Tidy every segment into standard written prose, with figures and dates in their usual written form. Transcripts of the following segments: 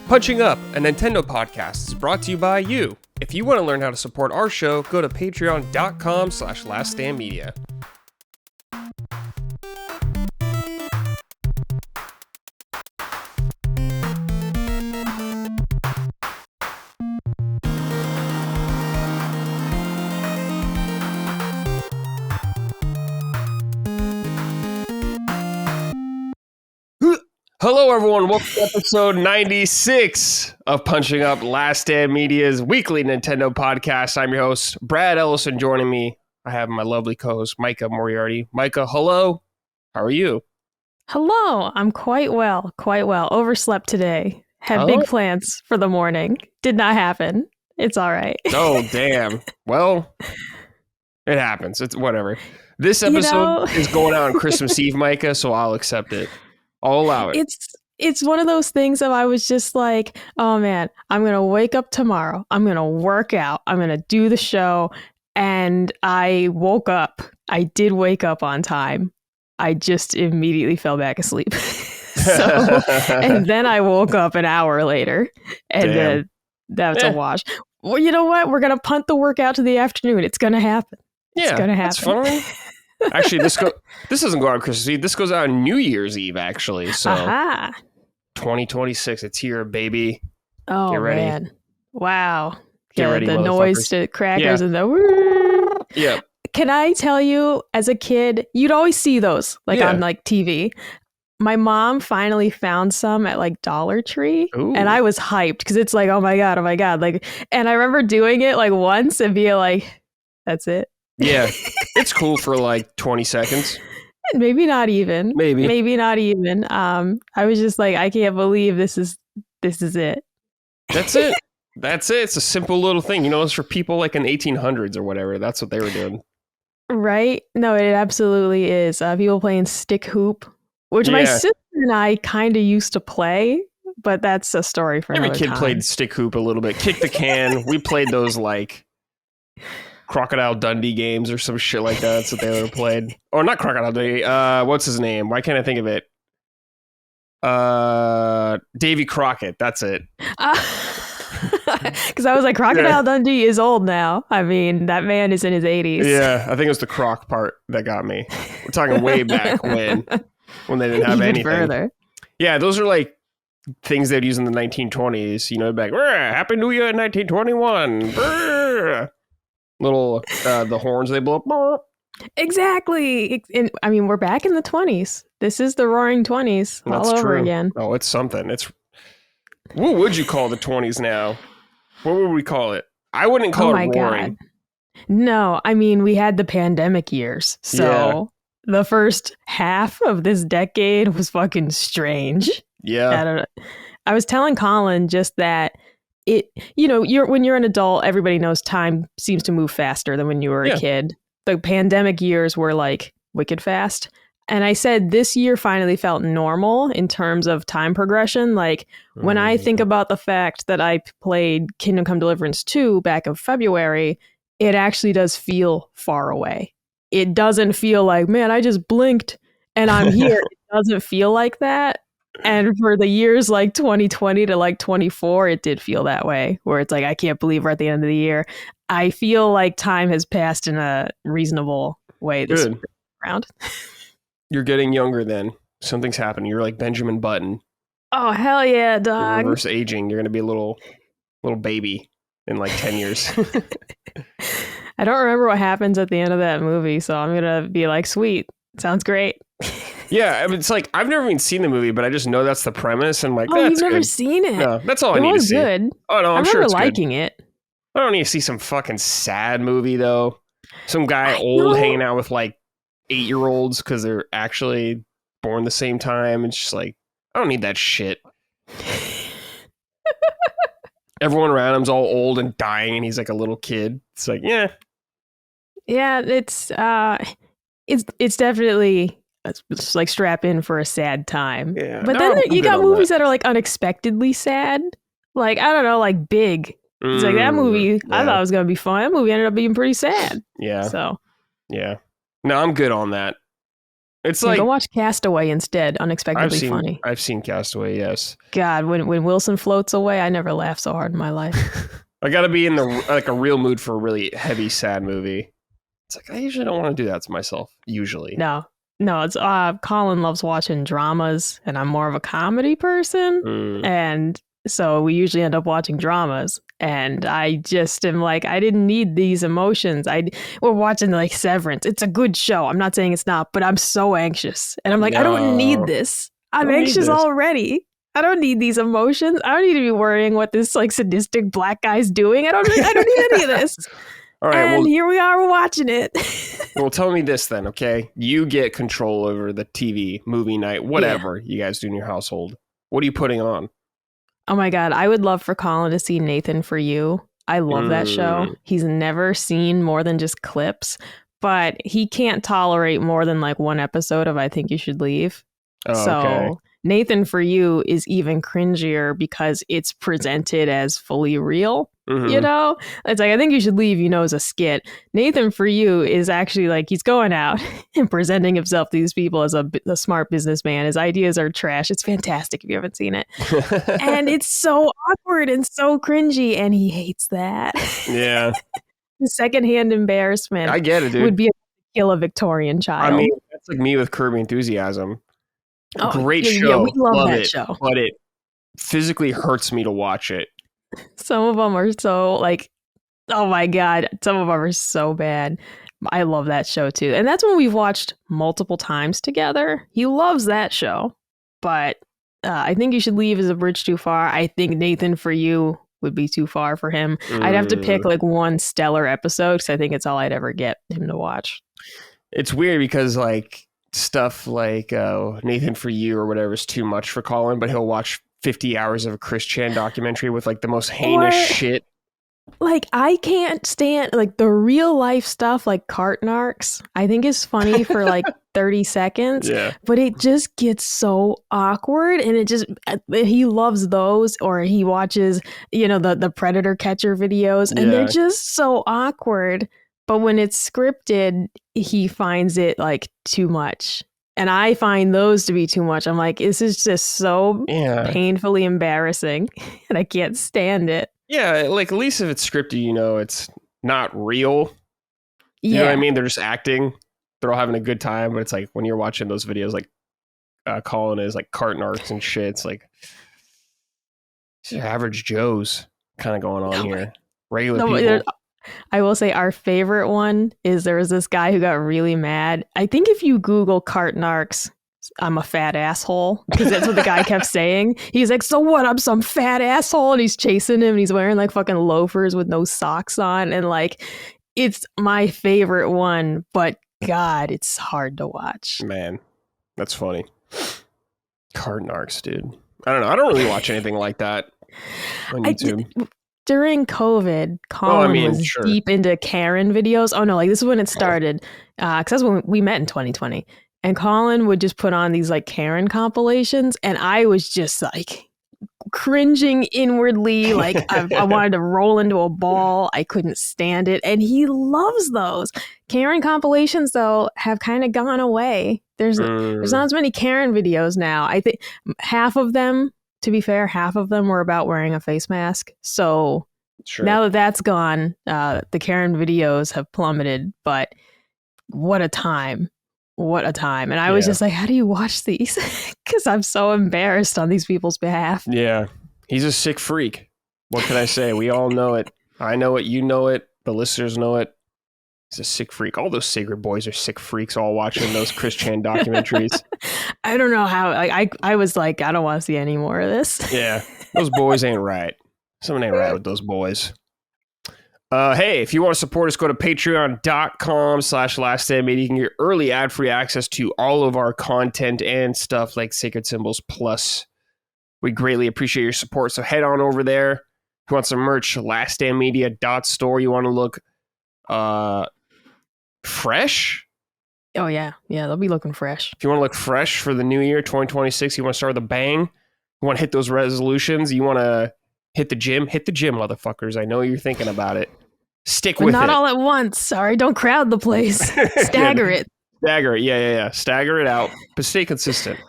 Punching Up, a Nintendo podcast, is brought to you by you. If you want to learn how to support our show, go to patreon.com/laststandmedia. Hello, everyone. Welcome to episode 96 of Punching Up, Last Stand Media's weekly Nintendo podcast. I'm your host, Brad Ellison. Joining me, I have my lovely co-host, Micah Moriarty. Micah, hello. How are you? Hello. I'm quite well. Overslept today. Had big plans for the morning. Did not happen. It's all right. Oh, damn. Well, it happens. It's whatever. This episode is going out on Christmas Eve, Micah, so I'll accept it. I'll allow it. It's one of those things that I was just like, oh man, I'm going to wake up tomorrow. I'm going to work out. I'm going to do the show. And I woke up. I did wake up on time. I just immediately fell back asleep. And then I woke up an hour later. And then that's a wash. Well, you know what? We're going to punt the workout to the afternoon. It's going to happen. Yeah, it's going to happen. That's fine. Actually, this doesn't go out on Christmas Eve. This goes out on New Year's Eve, actually. So 2026, it's here, baby. Oh, get ready. Man. Wow. Get ready, the noise to crackers and the... Yeah. Can I tell you, as a kid, you'd always see those on TV. My mom finally found some at Dollar Tree. Ooh. And I was hyped because it's like, oh my God. And I remember doing it once and being like, that's it. Yeah, it's cool for 20 seconds. Maybe not even. Maybe not even. I was just like, I can't believe this is it. That's it. That's it. It's a simple little thing. It's for people in 1800s or whatever. That's what they were doing. Right? No, it absolutely is. People playing stick hoop, which my sister and I kind of used to play, but that's a story for another time. Every kid played stick hoop a little bit. Kick the can. We played those Crocodile Dundee games or some shit like that. That's what they ever played. Or not Crocodile Dundee. What's his name? Why can't I think of it? Davy Crockett. That's it. Because I was like, Crocodile Dundee is old now. I mean, that man is in his 80s. Yeah, I think it was the croc part that got me. We're talking way back when they didn't have even anything. Further. Yeah, those are things they'd use in the 1920s. Happy New Year 1921. Brr. Little the horns they blow up. Exactly. And I mean, we're back in the 20s. This is the roaring 20s all over again. Oh, it's something. What would you call the 20s now? What would we call it? I wouldn't call it roaring. God. No, I mean, we had the pandemic years. So the first half of this decade was fucking strange. Yeah. I was telling Colin just that when you're an adult, everybody knows time seems to move faster than when you were a kid. The pandemic years were wicked fast. And I said this year finally felt normal in terms of time progression. When I think about the fact that I played Kingdom Come Deliverance 2 back in February, it actually does feel far away. It doesn't feel like, man, I just blinked and I'm here. It doesn't feel like that. And for the years 2020 to 24, it did feel that way, where it's I can't believe we're at the end of the year. I feel like time has passed in a reasonable way this round. You're getting younger then. Something's happening. You're like Benjamin Button. Oh, hell yeah, dog. You're reverse aging. You're going to be a little baby in 10 years. I don't remember what happens at the end of that movie, so I'm going to be sweet. Sounds great. Yeah, I mean, it's I've never even seen the movie, but I just know that's the premise. And oh, you've never seen it? No, that's all I need to see. It was good. Oh no, I'm sure it's liking it. I don't need to see some fucking sad movie though. Some guy hanging out with 8-year-olds because they're actually born the same time. It's just I don't need that shit. Everyone around him's all old and dying, and he's a little kid. It's yeah. Yeah, it's definitely. It's strap in for a sad time. Yeah. But then you got movies that are unexpectedly sad. I don't know, Big. It's that movie, I thought it was going to be fun. That movie ended up being pretty sad. Yeah. So. Yeah. No, I'm good on that. It's Yeah, like go watch Castaway instead. Unexpectedly funny. I've seen Castaway, yes. God, when Wilson floats away, I never laughed so hard in my life. I got to be in a real mood for a really heavy, sad movie. It's like I usually don't want to do that to myself. Usually, No, it's Colin loves watching dramas, and I'm more of a comedy person, and so we usually end up watching dramas. And I just am like, I didn't need these emotions. We're watching like Severance. It's a good show. I'm not saying it's not, but I'm so anxious, and I'm like, I don't need this. I'm anxious already. I don't need these emotions. I don't need to be worrying what this like sadistic black guy's doing. I don't need any of this. All right, and here we are watching it. Well, tell me this then, okay? You get control over the TV, movie night, whatever you guys do in your household. What are you putting on? Oh my God, I would love for Colin to see Nathan For You. I love that show. He's never seen more than just clips, but he can't tolerate more than like one episode of I Think You Should Leave. Okay. Nathan For You is even cringier because it's presented as fully real. You know, it's like I Think You Should Leave, is a skit. Nathan For You is actually like he's going out and presenting himself to these people as a smart businessman. His ideas are trash. It's fantastic if you haven't seen it. And it's so awkward and so cringy. And he hates that. Yeah. The secondhand embarrassment. I get it, dude. Would be a kill a Victorian child. I mean, that's like me with Curb Your Enthusiasm. Great show. Yeah, we love that show. But it physically hurts me to watch it. Some of them are so like, oh my God, some of them are so bad. I love that show too. And that's one we've watched multiple times together. He loves that show. But I Think You Should Leave is a bridge too far. I think Nathan For You would be too far for him. I'd have to pick like one stellar episode because I think it's all I'd ever get him to watch. It's weird because like stuff like Nathan For You or whatever is too much for Colin, but he'll watch 50 hours of a Chris Chan documentary with like the most heinous shit. Like I can't stand like the real life stuff like Cart Narcs. I think is funny for like 30 seconds, but it just gets so awkward and he loves those, or he watches, the Predator Catcher videos and they're just so awkward. But when it's scripted, he finds it like too much. And I find those to be too much. I'm like, this is just so painfully embarrassing and I can't stand it. Yeah, like at least if it's scripted, it's not real. You know what I mean? They're just acting. They're all having a good time. But it's like when you're watching those videos, like Colin is like Cart Narcs and shit. It's like it's average Joes kind of going on here. Regular people. I will say our favorite one is there was this guy who got really mad. I think if you Google Cart Narcs, I'm a fat asshole, because that's what the guy kept saying. He's like, so what? I'm some fat asshole. And he's chasing him and he's wearing like fucking loafers with no socks on. And like, it's my favorite one, but God, it's hard to watch. Man, that's funny. Cart Narcs, dude. I don't know. I don't really watch anything like that on YouTube. During COVID, Colin was deep into Karen videos. Oh no, like this is when it started, because that's when we met in 2020. And Colin would just put on these like Karen compilations, and I was just like cringing inwardly, like I wanted to roll into a ball. I couldn't stand it, and he loves those. Karen compilations, though, have kind of gone away. There's not as many Karen videos now. I think half of them. To be fair, half of them were about wearing a face mask. So now that that's gone, the Karen videos have plummeted. But what a time. What a time. And I was just like, how do you watch these? Because I'm so embarrassed on these people's behalf. Yeah. He's a sick freak. What can I say? We all know it. I know it. You know it. The listeners know it. He's a sick freak. All those Sacred Boys are sick freaks all watching those Chris Chan documentaries. I don't know how. I was like, I don't want to see any more of this. Yeah. Those boys ain't right. Something ain't right with those boys. Hey, if you want to support us, go to patreon.com/laststandmedia. You can get early ad-free access to all of our content and stuff like Sacred Symbols Plus. We greatly appreciate your support. So head on over there. If you want some merch, laststandmedia.store. You want to look fresh? Oh, yeah. Yeah, they'll be looking fresh. If you want to look fresh for the new year, 2026, you want to start with a bang, you want to hit those resolutions, you want to hit the gym, motherfuckers. I know you're thinking about it. Stick with it. Not all at once. Sorry, don't crowd the place. Stagger it. Stagger it. Yeah. Stagger it out, but stay consistent.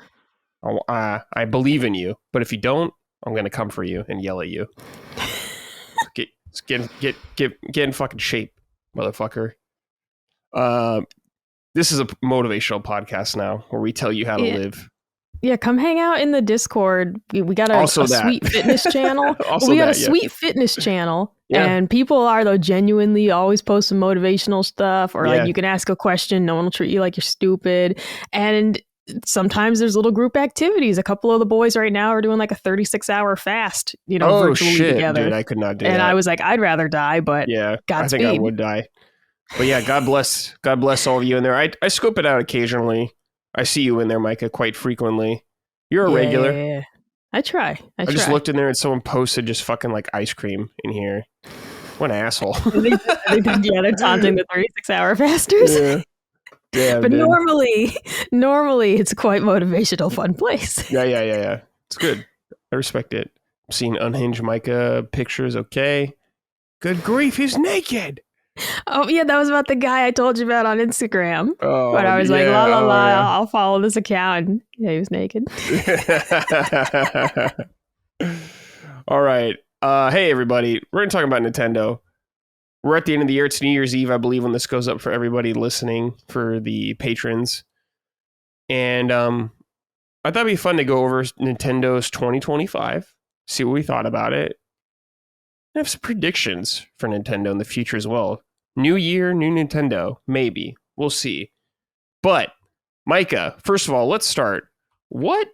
I believe in you, but if you don't, I'm gonna come for you and yell at you. Get in fucking shape, motherfucker. This is a motivational podcast now where we tell you how to live. Yeah, come hang out in the Discord. We got a sweet fitness channel. We got a sweet fitness channel. Yeah. And people are, though, genuinely always posting motivational stuff, or like you can ask a question. No one will treat you like you're stupid. And sometimes there's little group activities. A couple of the boys right now are doing like a 36-hour fast, virtually together. Dude, I could not do that. And I was like, I'd rather die, but Godspeed. I think I would die. But yeah, God bless all of you in there. I scope it out occasionally. I see you in there, Micah, quite frequently. You're a regular. Yeah. I try. I just looked in there and someone posted just fucking like ice cream in here. What an asshole. They're taunting the 36-hour fasters. Yeah, but normally it's a quite motivational, fun place. Yeah. It's good. I respect it. I'm seeing unhinged Micah pictures. Okay. Good grief, he's naked. Oh, yeah, that was about the guy I told you about on Instagram. Oh, but I was like, la, la, la, I'll follow this account. And he was naked. All right. Hey, everybody. We're going to talk about Nintendo. We're at the end of the year. It's New Year's Eve, I believe, when this goes up for everybody listening, for the patrons. And I thought it'd be fun to go over Nintendo's 2025, see what we thought about it. I have some predictions for Nintendo in the future as well. New year, new Nintendo. Maybe. We'll see. But, Micah, first of all, let's start. What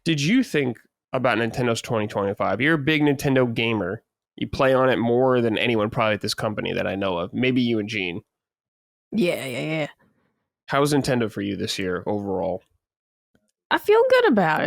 did you think about Nintendo's 2025? You're a big Nintendo gamer. You play on it more than anyone probably at this company that I know of. Maybe you and Gene. Yeah. How's Nintendo for you this year overall? I feel good about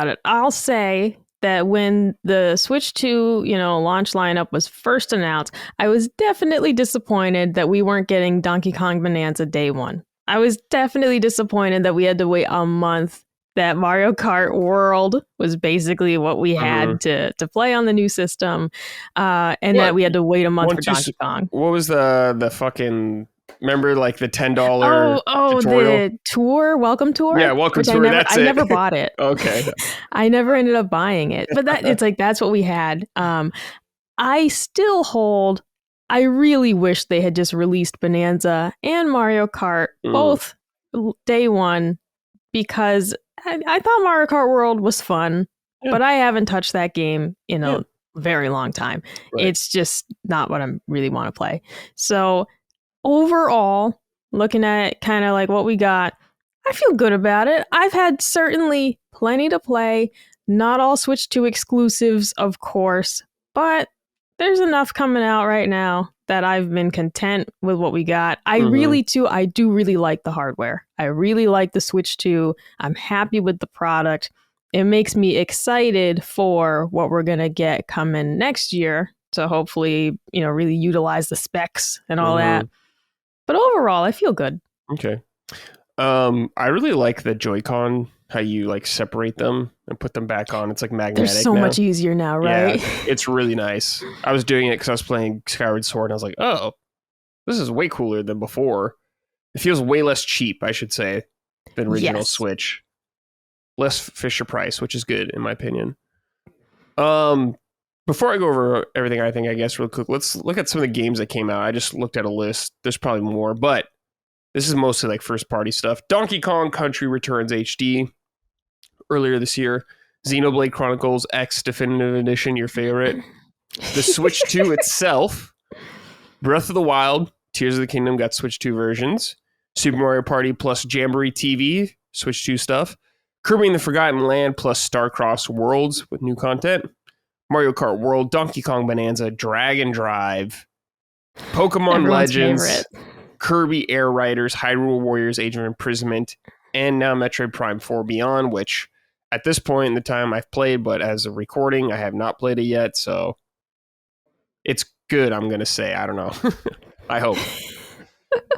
it. I'll say that when the Switch 2, launch lineup was first announced, I was definitely disappointed that we weren't getting Donkey Kong Bonanza day one. I was definitely disappointed that we had to wait a month, that Mario Kart World was basically what we had to play on the new system, and that we had to wait a month for Donkey Kong. What was the fucking... Remember, like the $10 tutorial? The tour, welcome tour. Yeah, welcome tour. I never bought it. Okay, I never ended up buying it, but it's like that's what we had. I still hold. I really wish they had just released Bonanza and Mario Kart both day one, because I thought Mario Kart World was fun, but I haven't touched that game in a very long time. Right. It's just not what I really want to play. So. Overall, looking at kind of like what we got, I feel good about it. I've had certainly plenty to play. Not all Switch 2 exclusives, of course, but there's enough coming out right now that I've been content with what we got. I do really like the hardware. I really like the Switch 2. I'm happy with the product. It makes me excited for what we're going to get coming next year to hopefully, really utilize the specs and all that. But overall, I feel good. Okay. I really like the Joy-Con, how you like separate them and put them back on. It's like magnetic. They're so much easier now, right? Yeah, it's really nice. I was doing it because I was playing Skyward Sword and I was like, oh, this is way cooler than before. It feels way less cheap, I should say, than original Switch. Less Fisher Price, which is good in my opinion. Before I go over everything, I guess real quick, let's look at some of the games that came out. I just looked at a list. There's probably more, but this is mostly like first party stuff. Donkey Kong Country Returns HD earlier this year. Xenoblade Chronicles X Definitive Edition, your favorite. The Switch 2 itself. Breath of the Wild, Tears of the Kingdom got Switch 2 versions. Super Mario Party plus Jamboree TV, Switch 2 stuff. Kirby and the Forgotten Land plus Starcross Worlds with new content. Mario Kart World, Donkey Kong Bonanza, Dragon Drive, Pokemon Legends, favorite. Kirby Air Riders, Hyrule Warriors, Age of Imprisonment, and now Metroid Prime 4 Beyond, which at this point in the time I've played, but as of recording, I have not played it yet, so it's good, I'm going to say. I don't know. I hope.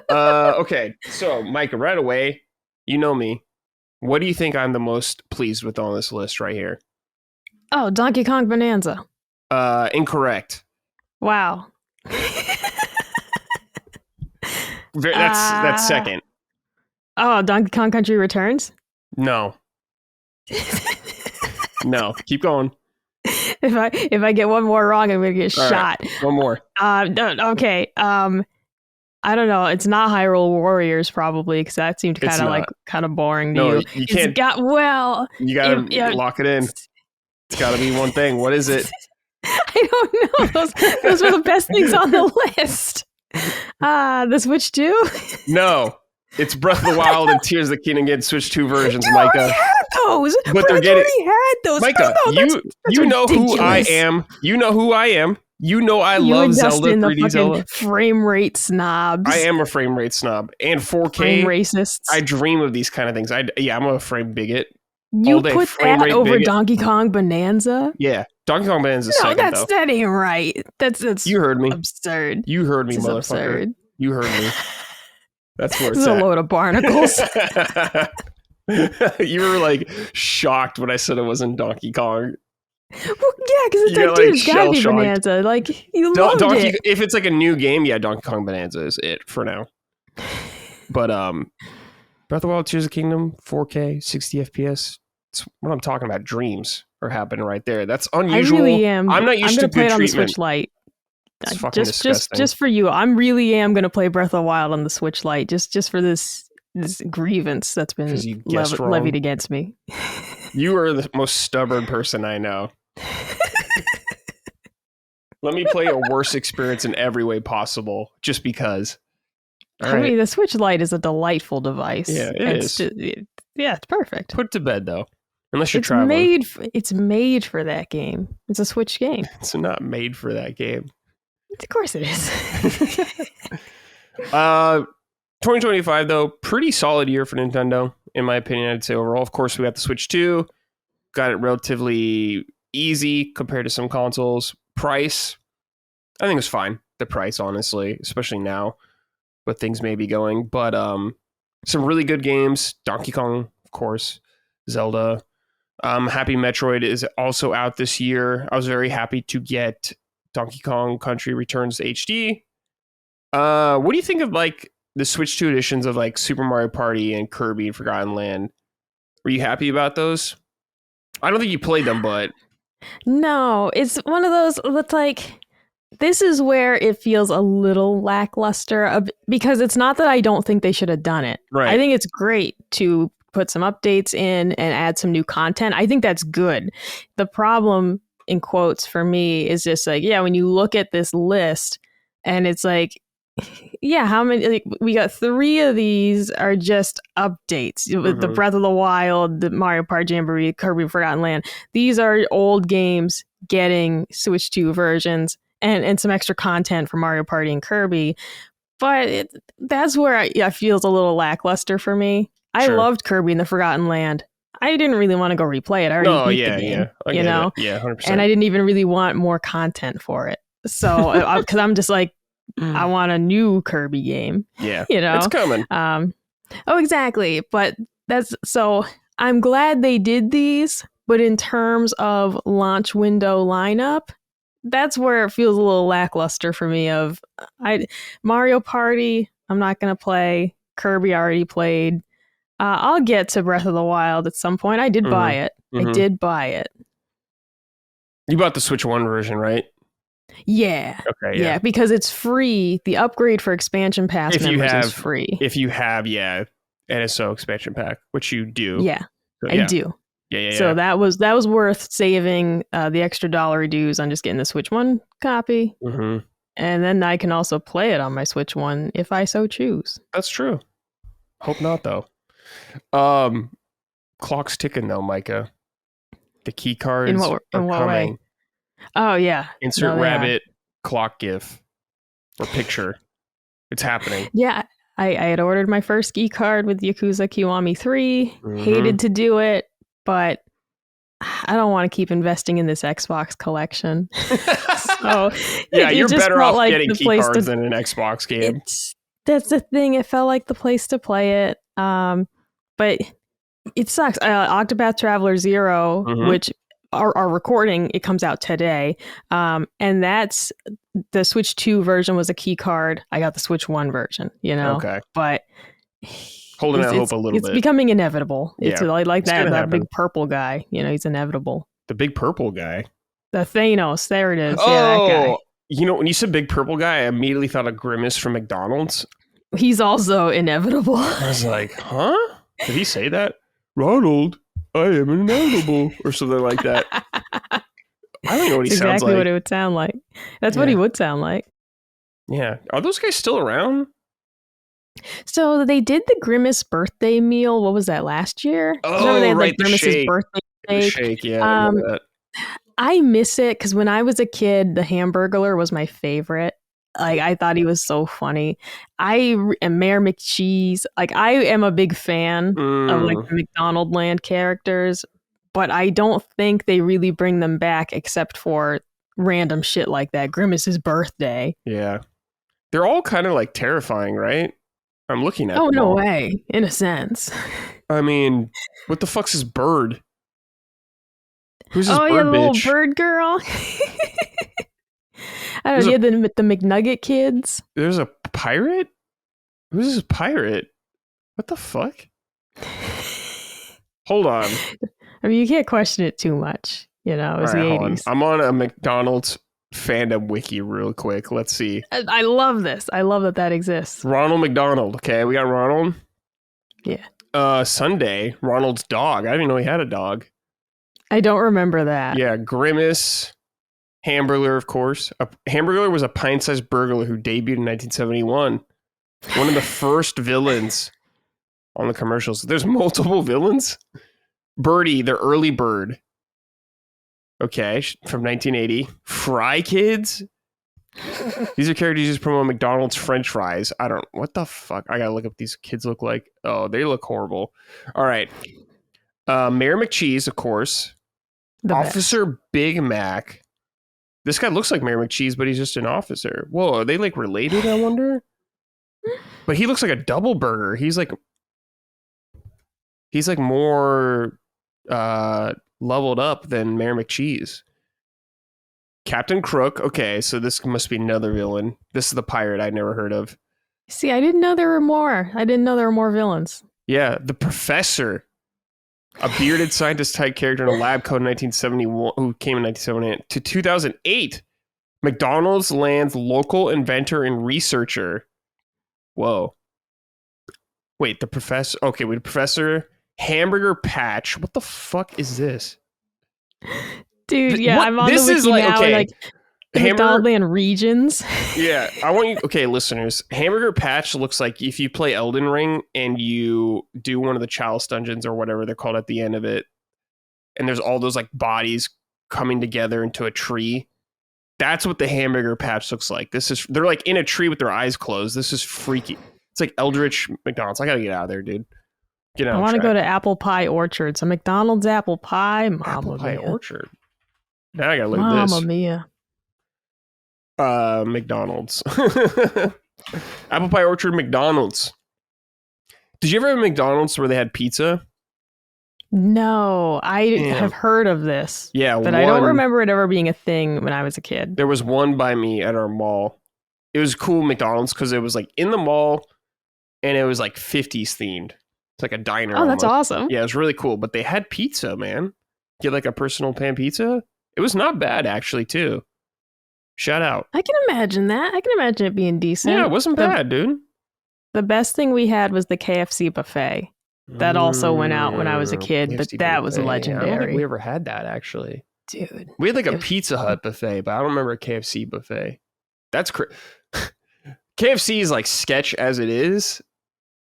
Okay, so Micah, right away, you know me. What do you think I'm the most pleased with on this list right here? Oh, Donkey Kong Bonanza. Incorrect. Wow. That's second. Oh, Donkey Kong Country Returns? No. No. Keep going. If I get one more wrong, I'm gonna get shot. Right, one more. No, okay. I don't know. It's not Hyrule Warriors, probably, because that seemed kind of boring to you. You can't. You gotta lock it in. It's gotta be one thing. What is it? I don't know. Those were the best things on the list. The Switch 2? No. It's Breath of the Wild and Tears of the Kingdom getting Switch 2 versions, you Micah. Already had those. But they're getting. Already had those. Micah, you know who I am. You know who I am. You know I love Zelda, 3D Zelda. Frame rate snobs. I am a frame rate snob. And 4K. Frame racists. I dream of these kind of things. I'm a frame bigot. You put that over Donkey Kong Bonanza? Yeah. Donkey Kong Bonanza is second, though. That ain't right. That's You heard me. Absurd. You heard me, motherfucker. Absurd. You heard me. That's where it's at. This is a load of barnacles. You were like shocked when I said it wasn't Donkey Kong. Well, yeah, because it's like, dude, it's gotta be Bonanza. Like, you loved it. If it's like a new game, yeah, Donkey Kong Bonanza is it for now. But Breath of the Wild, Tears of the Kingdom, 4K, 60 FPS. It's what I'm talking about. Dreams are happening right there. That's unusual. I really am. I'm not used to good play it on treatment. The Switch Lite. It's fucking disgusting. Just for you, I'm really am gonna play Breath of the Wild on the Switch Lite. Just for this grievance that's been levied against me. You are the most stubborn person I know. Let me play a worse experience in every way possible, just because. I mean, the Switch Lite is a delightful device. Yeah, it's perfect. Put to bed though, unless you're traveling. It's made for that game. It's a Switch game. It's not made for that game. Of course it is. 2025 though, pretty solid year for Nintendo, in my opinion. I'd say overall. Of course, we got the Switch 2. Got it relatively easy compared to some consoles. Price, I think it was fine. The price, honestly, especially now, but things may be going. But some really good games. Donkey Kong, of course. Zelda. Happy Metroid is also out this year. I was very happy to get Donkey Kong Country Returns HD. What do you think of like the Switch 2 editions of like Super Mario Party and Kirby and Forgotten Land? Were you happy about those? I don't think you played them, but... No, it's one of those that's like... This is where it feels a little lackluster because it's not that I don't think they should have done it. Right. I think it's great to put some updates in and add some new content. I think that's good. The problem, in quotes, for me is just like, yeah, when you look at this list and it's like, yeah, how many? Like, we got 3 of these are just updates. Mm-hmm. The Breath of the Wild, the Mario Party Jamboree, Kirby Forgotten Land. These are old games getting Switch 2 versions and some extra content for Mario Party and Kirby. But that's where I feels a little lackluster for me. I loved Kirby and the Forgotten Land. I didn't really want to go replay it. I already beat the game, you know? Yeah, 100%. And I didn't even really want more content for it. So, because I'm just like, I want a new Kirby game. Yeah, you know, it's coming. Oh, exactly. But so I'm glad they did these. But in terms of launch window lineup, that's where it feels a little lackluster for me. Mario Party, I'm not going to play. Kirby I already played. I'll get to Breath of the Wild at some point. I did buy it. I did buy it. You bought the Switch 1 version, right? Yeah. Okay. Yeah, because it's free. The upgrade for expansion pass members is free. If you have, NSO expansion pack, which you do. Yeah, so, I do. Yeah. So that was worth saving the extra $1 dues on just getting the Switch 1 copy. Mm-hmm. And then I can also play it on my Switch 1 if I so choose. That's true. Hope not, though. Clock's ticking, though, Micah. The key cards in what coming. Way? Oh, yeah. Insert rabbit clock gif or picture. It's happening. Yeah. I had ordered my first key card with Yakuza Kiwami 3. Hated to do it, but I don't want to keep investing in this Xbox collection. So you're better off getting key cards than an Xbox game. That's the thing. It felt like the place to play it. But it sucks. Octopath Traveler 0, which our recording, it comes out today. And that's the Switch 2 version was a key card. I got the Switch 1 version, Okay. But holding out hope a little bit. It's becoming inevitable. It's like that big purple guy. He's inevitable. The big purple guy? The Thanos. There it is. Oh, yeah, that guy. When you said big purple guy, I immediately thought of Grimace from McDonald's. He's also inevitable. I was like, huh? Did he say that? Ronald, I am inevitable, or something like that. I don't know what he sounds like. Exactly what it would sound like. That's what he would sound like. Yeah. Are those guys still around? So they did the Grimace birthday meal. What was that, last year? Oh, they had, right, the Grimace's shake. birthday The shake, yeah. I remember that. I miss it because when I was a kid, the Hamburglar was my favorite. I thought he was so funny. And Mayor McCheese. I am a big fan of the McDonald Land characters, but I don't think they really bring them back except for random shit like that. Grimace's birthday. Yeah. They're all kind of terrifying, right? I'm looking at them. Oh, no all. way. In a sense. I mean, what the fuck's this bird? Who's this bird the bitch? little bird girl. I don't know. You had the McNugget kids. There's a pirate? Who's this pirate? What the fuck? Hold on. I mean, you can't question it too much. It was the 80s. I'm on a McDonald's fandom wiki real quick. Let's see. I love this. I love that exists. Ronald McDonald. Okay, we got Ronald. Yeah. Sunday, Ronald's dog. I didn't even know he had a dog. I don't remember that. Yeah, Grimace. Hamburglar, of course. Hamburglar was a pint-sized burglar who debuted in 1971. One of the first villains on the commercials. There's multiple villains. Birdie, the early bird. Okay, from 1980. Fry Kids. These are characters used to promote McDonald's French fries. What the fuck? I gotta look up what these kids look like. Oh, they look horrible. All right. Mayor McCheese, of course. Officer Big Mac. This guy looks like Mayor McCheese, but he's just an officer. Whoa, are they related, I wonder? But he looks like a double burger. He's more leveled up than Mayor McCheese. Captain Crook. Okay, so this must be another villain. This is the pirate I'd never heard of. See, I didn't know there were more. I didn't know there were more villains. Yeah, the Professor. A bearded scientist-type character in a lab coat in 1971, who came in 1978 to 2008. McDonald's Land's local inventor and researcher. Whoa. Wait, the professor. Okay, wait, Professor Hamburger Patch. What the fuck is this? Dude, yeah, I'm on this the wiki now. Okay. McDonald Land regions. Yeah, I want you. Okay, listeners. Hamburger Patch looks like if you play Elden Ring and you do one of the Chalice dungeons or whatever they're called at the end of it, and there's all those bodies coming together into a tree. That's what the Hamburger Patch looks like. They're in a tree with their eyes closed. This is freaky. It's like Eldritch McDonald's. I gotta get out of there, dude. Get out. I want to go to Apple Pie Orchard. So McDonald's apple pie. Apple Pie Orchard. Now I gotta look at this. Mamma mia. McDonald's. Apple Pie Orchard, McDonald's. Did you ever have McDonald's where they had pizza? No, I have heard of this. Yeah, but I don't remember it ever being a thing when I was a kid. There was one by me at our mall. It was cool McDonald's because it was in the mall and it was 50s themed. It's like a diner. Oh, that's awesome. Yeah, it was really cool. But they had pizza, man. Get a personal pan pizza. It was not bad, actually, too. Shout out. I can imagine that. I can imagine it being decent. Yeah, it wasn't bad, dude. The best thing we had was the KFC buffet. That also went out when I was a kid, KFC but that buffet. Was legendary. I don't think we ever had that, actually. Dude. We had a Pizza Hut buffet, but I don't remember a KFC buffet. That's KFC is sketch as it is.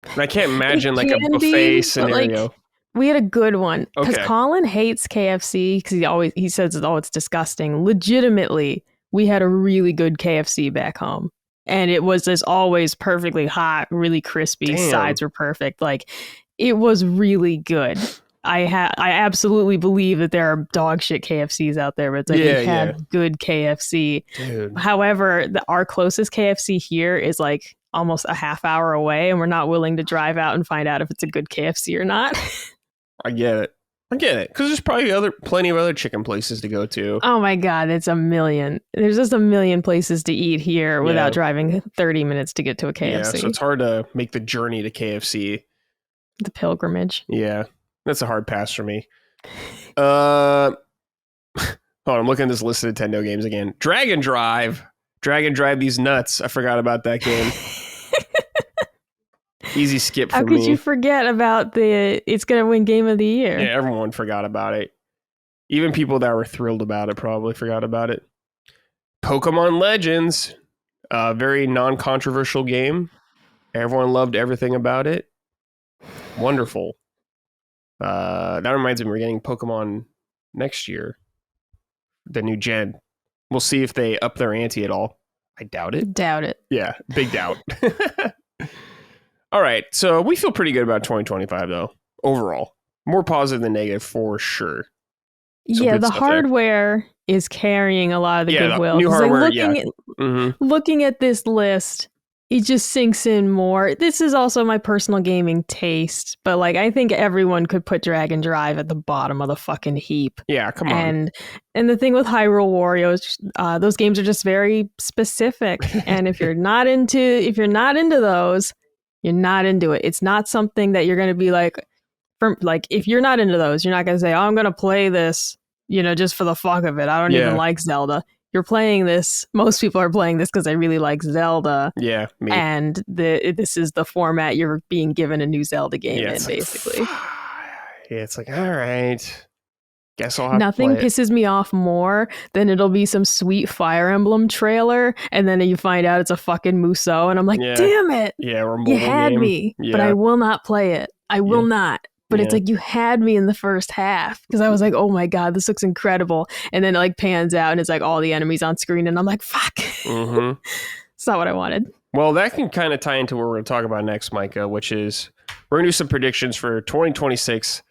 And I can't imagine a buffet scenario. We had a good one. Because Colin hates KFC because he says, it's disgusting. Legitimately, we had a really good KFC back home. And it was just always perfectly hot, really crispy. Damn. Sides were perfect. It was really good. I absolutely believe that there are dog shit KFCs out there, but we had good KFC. Dude. However, our closest KFC here is almost a half hour away, and we're not willing to drive out and find out if it's a good KFC or not. I get I get it, because there's probably plenty of other chicken places to go to. Oh my God, it's a million. There's just a million places to eat here without driving 30 minutes to get to a KFC. Yeah, so it's hard to make the journey to KFC. The pilgrimage. Yeah, that's a hard pass for me. Hold on, I'm looking at this list of Nintendo games again. Dragon Drive these nuts. I forgot about that game. Easy skip for me. How could you forget about it's going to win Game of the Year? Yeah, everyone forgot about it. Even people that were thrilled about it probably forgot about it. Pokemon Legends, a very non-controversial game. Everyone loved everything about it. Wonderful. That reminds me, we're getting Pokemon next year. The new gen. We'll see if they up their ante at all. I doubt it. Doubt it. Yeah, big doubt. All right, so we feel pretty good about 2025, though, overall. More positive than negative, for sure. Yeah, the hardware is carrying a lot of the goodwill. New hardware, looking at this list, it just sinks in more. This is also my personal gaming taste, but like I think everyone could put Dragon Drive at the bottom of the fucking heap. Yeah, come on. And the thing with Hyrule Warriors, those games are just very specific, and if you're not into those, you're not into it. It's not something that you're going to be like, if you're not into those, you're not going to say, oh, I'm going to play this, just for the fuck of it. I don't even like Zelda. You're playing this. Most people are playing this because they really like Zelda. Yeah. Me. And this is the format you're being given a new Zelda game in, basically. Yeah, it's like, all right. Guess I'll have Nothing to play pisses me off more than it'll be some sweet Fire Emblem trailer, and then you find out it's a fucking Musou, and I'm like, damn it! Yeah, you had me, but I will not play it. I will not. But it's like you had me in the first half because I was like, oh my God, this looks incredible, and then it like pans out and it's like all the enemies on screen, and I'm like, fuck, it's not what I wanted. Well, that can kind of tie into what we're going to talk about next, Micah, which is we're going to do some predictions for 2026.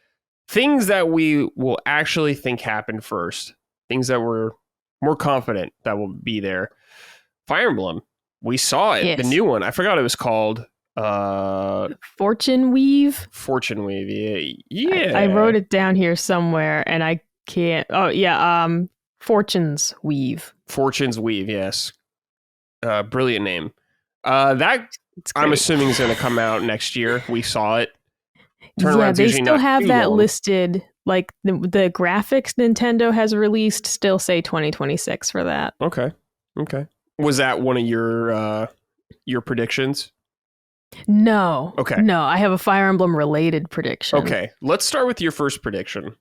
Things that we will actually think happen first. Things that we're more confident that will be there. Fire Emblem. We saw it. Yes. The new one. I forgot it was called. Fortune Weave. Fortune Weave. Yeah. I wrote it down here somewhere and I can't. Oh, yeah. Fortune's Weave. Fortune's Weave. Yes. Brilliant name. I'm assuming is going to come out next year. We saw it. They still have that listed. Like the graphics Nintendo has released still say 2026 for that. Okay. Was that one of your predictions? No. Okay. No, I have a Fire Emblem related prediction. Okay. Let's start with your first prediction.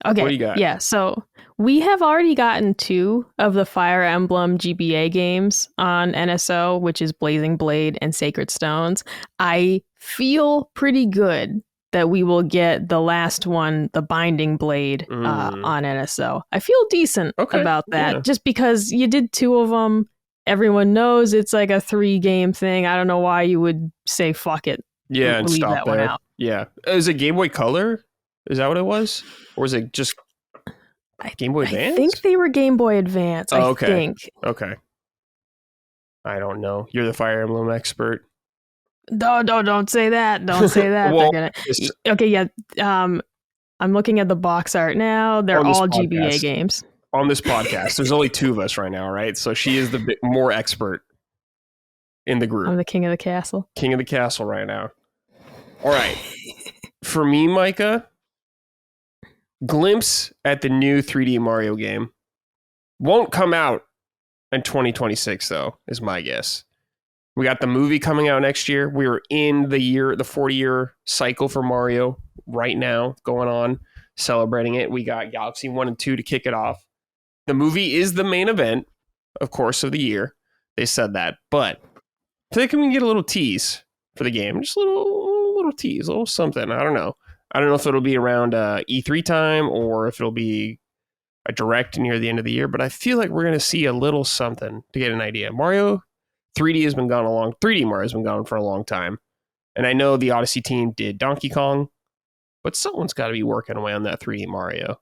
Okay. What do you got? Yeah. So we have already gotten 2 of the Fire Emblem GBA games on NSO, which is Blazing Blade and Sacred Stones. I feel pretty good that we will get the last one, the Binding Blade, on NSO. I feel decent about that just because you did 2 of them. Everyone knows it's like a 3-game thing. I don't know why you would say fuck it. Yeah, and leave stop that there. one out. Yeah. Is it Game Boy Color? Is that what it was? Or is it just Game Boy Advance? I think they were Game Boy Advance. I think. Okay. I don't know. You're the Fire Emblem expert. No, don't say that. Don't say that. Well, okay, yeah. I'm looking at the box art now. They're all GBA games. On this podcast, there's only 2 of us right now, right? So she is the more expert in the group. I'm the king of the castle. King of the castle right now. All right. For me, Micah, glimpse at the new 3D Mario game. Won't come out in 2026, though, is my guess. We got the movie coming out next year. We're in the 40-year cycle for Mario right now going on, celebrating it. We got Galaxy 1 and 2 to kick it off. The movie is the main event, of course, of the year. They said that. But I think we can get a little tease for the game. Just a little tease, a little something. I don't know. I don't know if it'll be around E3 time or if it'll be a direct near the end of the year. But I feel like we're going to see a little something to get an idea. Mario 3D has been gone 3D Mario has been gone for a long time. And I know the Odyssey team did Donkey Kong. But someone's got to be working away on that 3D Mario.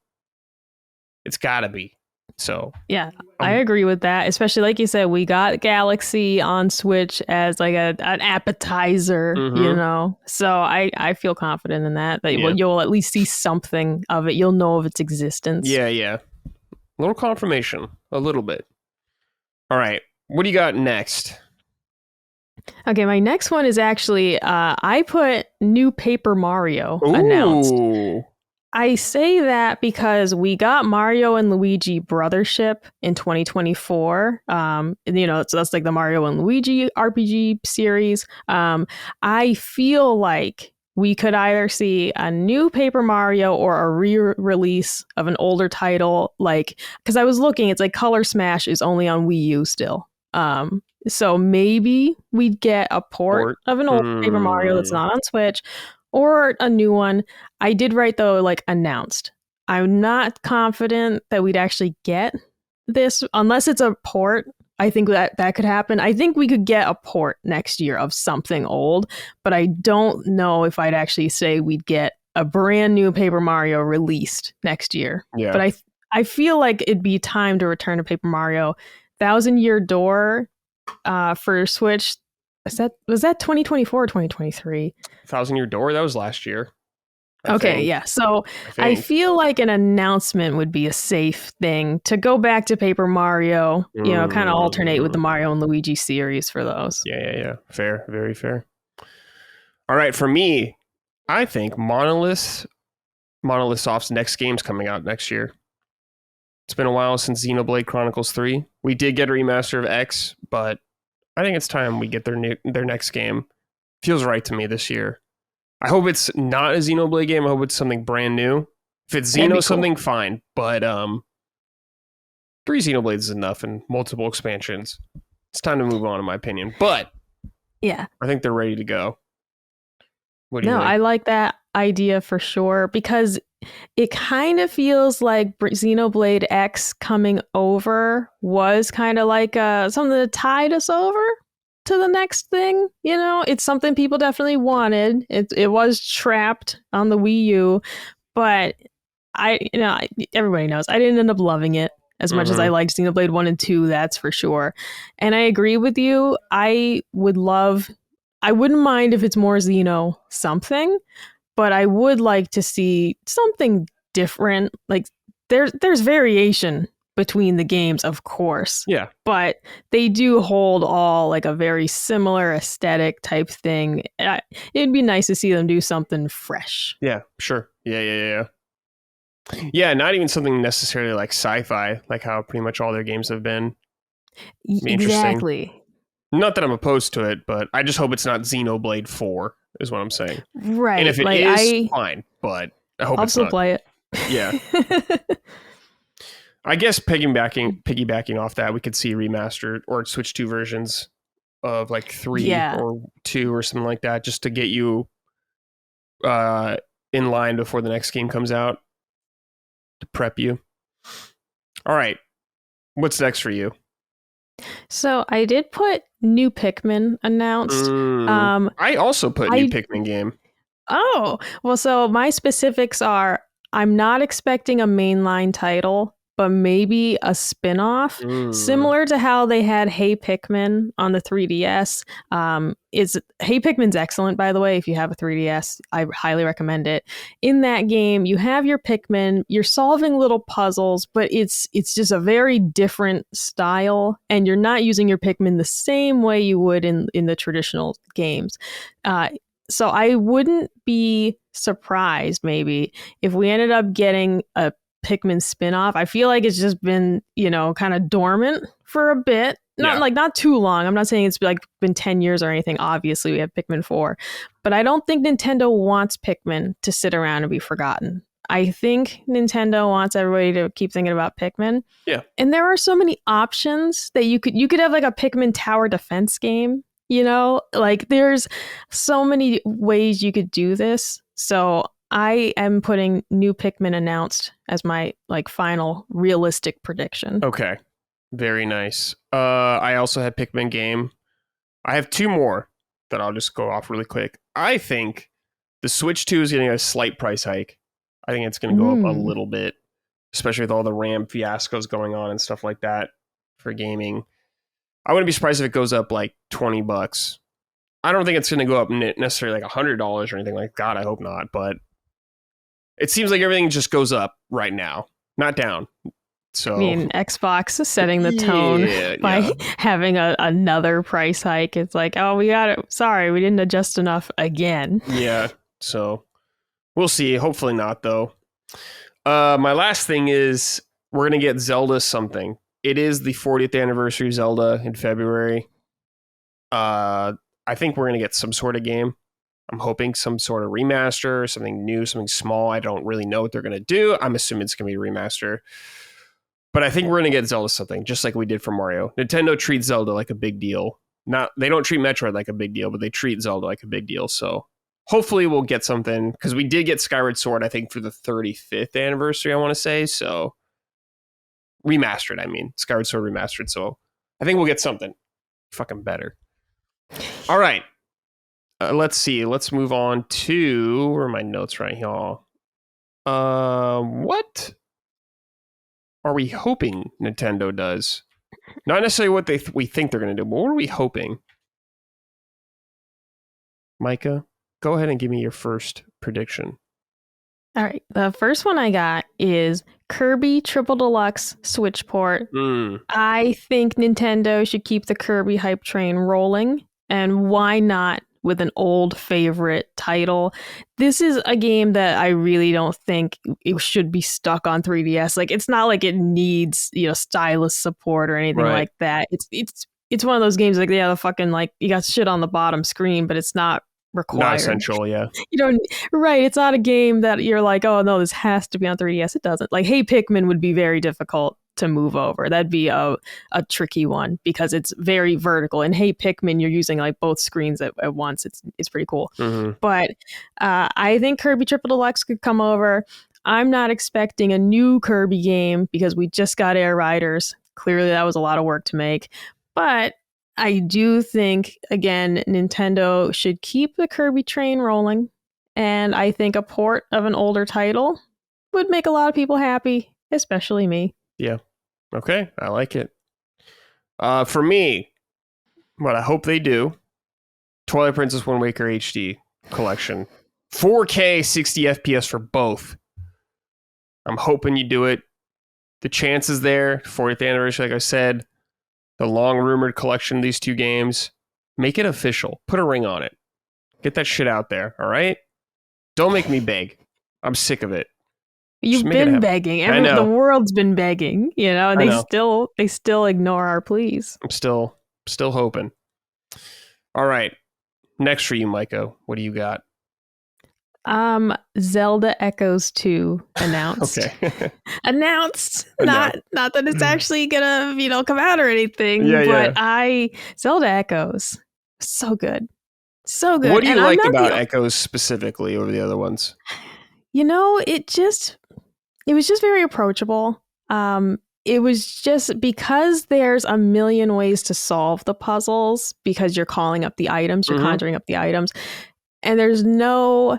It's got to be. So yeah, I agree with that. Especially like you said, we got Galaxy on Switch as like an appetizer, you know. So I feel confident in that you'll at least see something of it. You'll know of its existence. Yeah. A little confirmation, a little bit. All right, what do you got next? Okay, my next one is actually I put new Paper Mario announced. I say that because we got Mario and Luigi Brothership in 2024. So that's like the Mario and Luigi RPG series. I feel like we could either see a new Paper Mario or a re-release of an older title. Like, because I was looking, it's like Color Smash is only on Wii U still. So maybe we'd get a port of an old Paper Mario that's not on Switch, or a new one. I did write, though, like announced. I'm not confident that we'd actually get this unless it's a port. I think that could happen. I think we could get a port next year of something old, but I don't know if I'd actually say we'd get a brand new Paper Mario released next year. Yeah. But I feel like it'd be time to return to Paper Mario. Thousand Year Door for Switch. Was that 2024 or 2023? Thousand Year Door, that was last year. I think. So I feel like an announcement would be a safe thing to go back to Paper Mario, kind of alternate with the Mario and Luigi series for those. Yeah. Fair, very fair. All right, for me, I think Monolith Soft's next game's coming out next year. It's been a while since Xenoblade Chronicles 3. We did get a remaster of X, but I think it's time we get their next game. Feels right to me this year. I hope it's not a Xenoblade game. I hope it's something brand new. If it's Xeno something, fine. But 3 Xenoblades is enough and multiple expansions. It's time to move on, in my opinion. But yeah, I think they're ready to go. What do you think? I like that idea for sure, because it kind of feels like Xenoblade X coming over was kind of like something that tied us over to the next thing. It's something people definitely wanted. It was trapped on the Wii U, but everybody knows I didn't end up loving it as much as I liked Xenoblade 1 and 2, that's for sure. And I agree with you. I wouldn't mind if it's more Xeno something, but I would like to see something different. Like there's variation between the games, of course. Yeah. But they do hold all like a very similar aesthetic type thing. It'd be nice to see them do something fresh. Yeah, sure. Yeah. Yeah, not even something necessarily like sci-fi, like how pretty much all their games have been. Exactly. Not that I'm opposed to it, but I just hope it's not Xenoblade 4, is what I'm saying. Right. And if it is, fine, but I hope it's not. I'll still play it. Yeah. I guess piggybacking off that, we could see remastered or Switch 2 versions of like 3 or 2 or something like that, just to get you in line before the next game comes out, to prep you. All right. What's next for you? So I did put new Pikmin announced. I also put new Pikmin game. Oh, well, so my specifics are I'm not expecting a mainline title, but maybe a spin-off, similar to how they had Hey Pikmin on the 3DS. Hey Pikmin's excellent, by the way. If you have a 3DS, I highly recommend it. In that game, you have your Pikmin, you're solving little puzzles, but it's just a very different style, and you're not using your Pikmin the same way you would in the traditional games. So I wouldn't be surprised, maybe, if we ended up getting a Pikmin spin-off. I feel like it's just been, kind of dormant for a bit. Not too long. I'm not saying it's like been 10 years or anything. Obviously, we have Pikmin 4. But I don't think Nintendo wants Pikmin to sit around and be forgotten. I think Nintendo wants everybody to keep thinking about Pikmin. Yeah. And there are so many options that you could have like a Pikmin tower defense game. Like there's so many ways you could do this. So I am putting new Pikmin announced as my like final realistic prediction. Okay. Very nice. I also had Pikmin game. I have 2 more that I'll just go off really quick. I think the Switch 2 is getting a slight price hike. I think it's going to go up a little bit. especially with all the RAM fiascos going on and stuff like that for gaming. I wouldn't be surprised if it goes up like $20. I don't think it's going to go up necessarily like $100 or anything like that. I hope not, but it seems like everything just goes up right now, not down. So I mean, Xbox is setting the tone by having another price hike. It's like, oh, we got it. Sorry, we didn't adjust enough again. Yeah, so we'll see. Hopefully not, though. My last thing is we're going to get Zelda something. It is the 40th anniversary of Zelda in February. I think we're going to get some sort of game. I'm hoping some sort of remaster, something new, something small. I don't really know what they're going to do. I'm assuming it's going to be a remaster. But I think we're going to get Zelda something, just like we did for Mario. Nintendo treats Zelda like a big deal. They don't treat Metroid like a big deal, but they treat Zelda like a big deal. So hopefully we'll get something, because we did get Skyward Sword, I think, for the 35th anniversary, I want to say. So remastered, I mean. Skyward Sword remastered. So I think we'll get something fucking better. All right. Let's see. Let's move on to... Where are my notes right here? What are we hoping Nintendo does? Not necessarily what we think they're going to do, but what are we hoping? Micah, go ahead and give me your first prediction. All right. The first one I got is Kirby Triple Deluxe Switch port. I think Nintendo should keep the Kirby hype train rolling. And why not with an old favorite title? This is a game that I really don't think it should be stuck on 3DS. Like, it's not like it needs, stylus support or anything like that. It's one of those games like, the fucking, like, you got shit on the bottom screen, but it's not required. Not essential, yeah. It's not a game that you're like, oh no, this has to be on 3DS. It doesn't. Like, Hey Pikmin would be very difficult to move over. That'd be a tricky one because it's very vertical. And Hey Pikmin, you're using like both screens at once. It's pretty cool. Mm-hmm. But I think Kirby Triple Deluxe could come over. I'm not expecting a new Kirby game because we just got Air Riders. Clearly that was a lot of work to make. But I do think, again, Nintendo should keep the Kirby train rolling. And I think a port of an older title would make a lot of people happy, especially me. Yeah. Okay. I like it. For me, what I hope they do, Twilight Princess Wind Waker HD collection. 4K 60 FPS for both. I'm hoping you do it. The chance is there. 40th anniversary, like I said. The long-rumored collection of these two games. Make it official. Put a ring on it. Get that shit out there, all right? Don't make me beg. I'm sick of it. You've been begging. The world's been begging, and they still ignore our pleas. I'm still hoping. All right. Next for you, Micah. What do you got? Zelda Echoes 2 announced. Okay. Announced. Not that it's actually gonna, come out or anything. Yeah. Zelda Echoes, so good. So good. What do you like about Echoes specifically over the other ones? It was just very approachable. It was just because there's a million ways to solve the puzzles because you're calling up the items, you're conjuring up the items, and there's no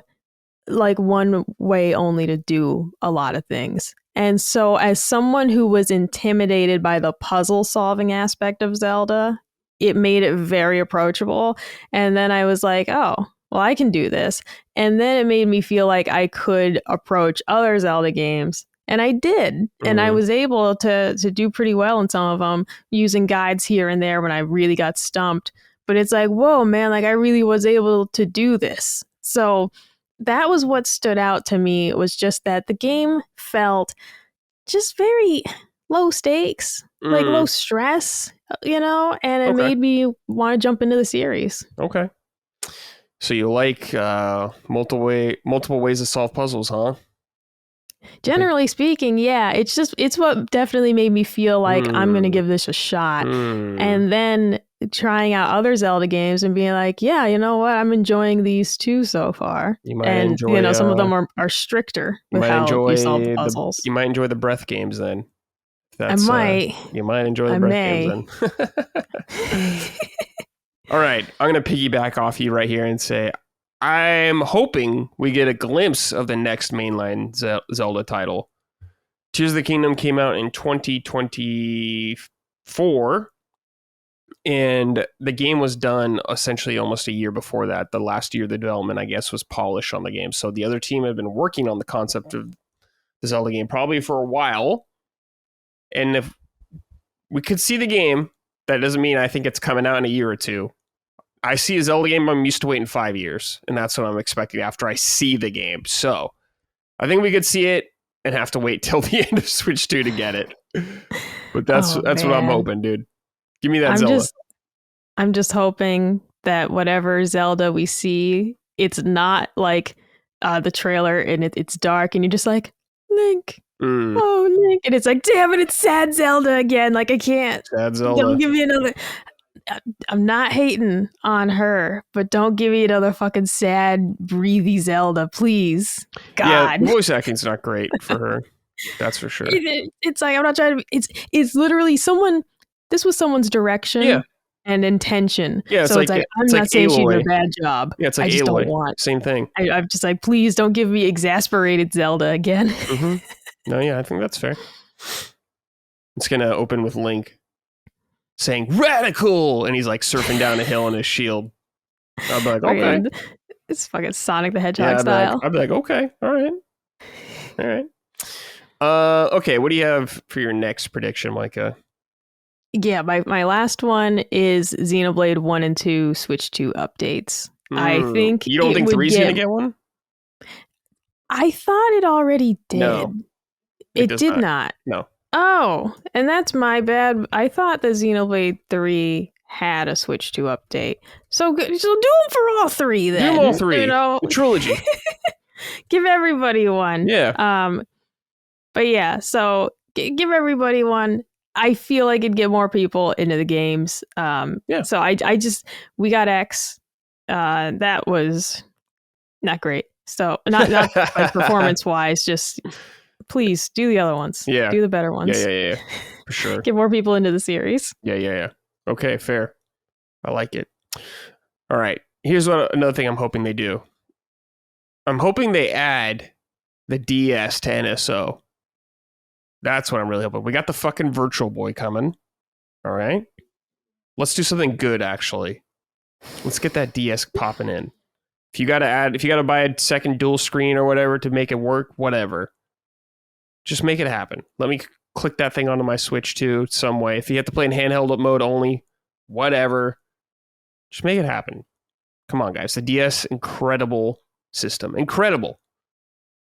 like one way only to do a lot of things. And so as someone who was intimidated by the puzzle solving aspect of Zelda, it made it very approachable. And then I was like, oh, well, I can do this. And then it made me feel like I could approach other Zelda games. And I did. Mm-hmm. And I was able to do pretty well in some of them using guides here and there when I really got stumped. But it's like, whoa, man, like I really was able to do this. So that was what stood out to me, was just that the game felt just very low stakes, like low stress, and it made me want to jump into the series. Okay. So you like multiple ways to solve puzzles, huh? Generally speaking, yeah. It's what definitely made me feel like I'm going to give this a shot. And then trying out other Zelda games and being like, yeah, you know what? I'm enjoying these too so far. You might enjoy, some of them are stricter with how you solve the puzzles. You might enjoy the breath games then. I might. You might enjoy the breath games then. All right. I'm going to piggyback off you right here and say, I'm hoping we get a glimpse of the next mainline Zelda title. Tears of the Kingdom came out in 2024, and the game was done essentially almost a year before that. The last year of the development, I guess, was polished on the game. So the other team had been working on the concept of the Zelda game probably for a while. And if we could see the game, that doesn't mean I think it's coming out in a year or two. I see a Zelda game, I'm used to waiting 5 years, and that's what I'm expecting after I see the game. So I think we could see it and have to wait till the end of Switch 2 to get it. But that's what I'm hoping, dude. Give me that Zelda. I'm just hoping that whatever Zelda we see, it's not like the trailer and it's dark and you're just like, Link. Oh, Link. And it's like, damn it, it's sad Zelda again. Like, I can't. Sad Zelda. Don't give me another. I'm not hating on her, but don't give me another fucking sad, breathy Zelda, please. God. Yeah, voice acting's not great for her. That's for sure. It's like, I'm not trying to. It's literally someone. This was someone's direction and intention. Yeah, so it's like I'm not saying Aloy. She did a bad job. Yeah, it's like I just Aloy. Don't want. Same thing. I'm just like, please don't give me exasperated Zelda again. Mm-hmm. No, yeah, I think that's fair. It's gonna open with Link saying "radical," and he's like surfing down a hill on his shield. I'll be like, okay, it's fucking Sonic the Hedgehog style. I'll be like, okay, all right. Okay, what do you have for your next prediction, Micah? Yeah, my last one is Xenoblade 1 and 2 Switch 2 updates. I think you don't think 3's gonna get one? I thought it already did. No, it did not. No. Oh, and that's my bad. I thought the Xenoblade 3 had a Switch 2 update. So do them for all three then. Do them all three. You know? The trilogy. Give everybody one. Yeah. But yeah, so give everybody one. I feel like it'd get more people into the games. So we got X. That was not great. So not like performance wise, just please do the other ones. Yeah. Do the better ones. Yeah. For sure. Get more people into the series. Yeah. Okay, fair. I like it. All right. Here's another thing I'm hoping they do. I'm hoping they add the DS to NSO. That's what I'm really hoping. We got the fucking Virtual Boy coming. All right. Let's do something good, actually. Let's get that DS popping in. If you got to buy a second dual screen or whatever to make it work, whatever. Just make it happen. Let me click that thing onto my Switch too, some way. If you have to play in handheld mode only, whatever. Just make it happen. Come on, guys. The DS, incredible system. Incredible.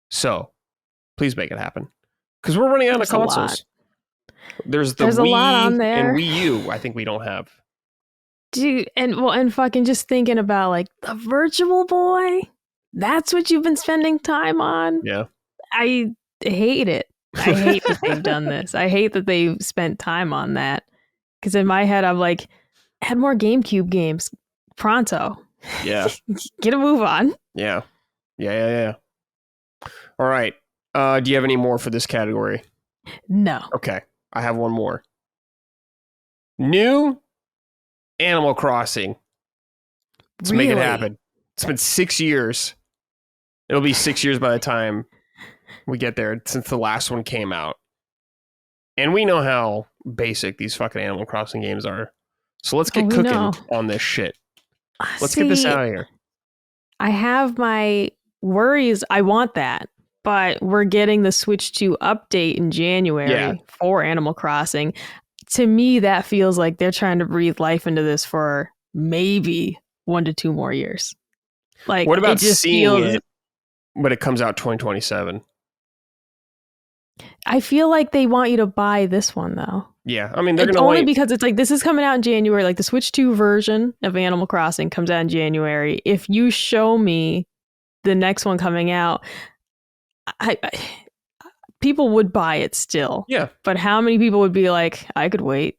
So, please make it happen. Because we're running out of consoles. There's Wii a lot on there. And Wii U, I think we don't have. Dude, and fucking just thinking about like the Virtual Boy. That's what you've been spending time on. Yeah. I hate it. I hate that they've done this. I hate that they've spent time on that. Because in my head, I'm like, add more GameCube games. Pronto. Yeah. Get a move on. Yeah. All right. Do you have any more for this category? No. Okay. I have one more. New Animal Crossing. Let's make it happen. It's been 6 years. It'll be 6 years by the time we get there since the last one came out. And we know how basic these fucking Animal Crossing games are. So let's get cooking on this shit. Let's get this out of here. I have my worries. I want that. But we're getting the Switch 2 update in January for Animal Crossing. To me, that feels like they're trying to breathe life into this for maybe 1 to 2 more years. Like, what about seeing it when it comes out 2027? I feel like they want you to buy this one, though. Yeah, I mean, they're going to only because it's like, this is coming out in January. Like, the Switch 2 version of Animal Crossing comes out in January. If you show me the next one coming out, people would buy it still. Yeah. But how many people would be like, I could wait?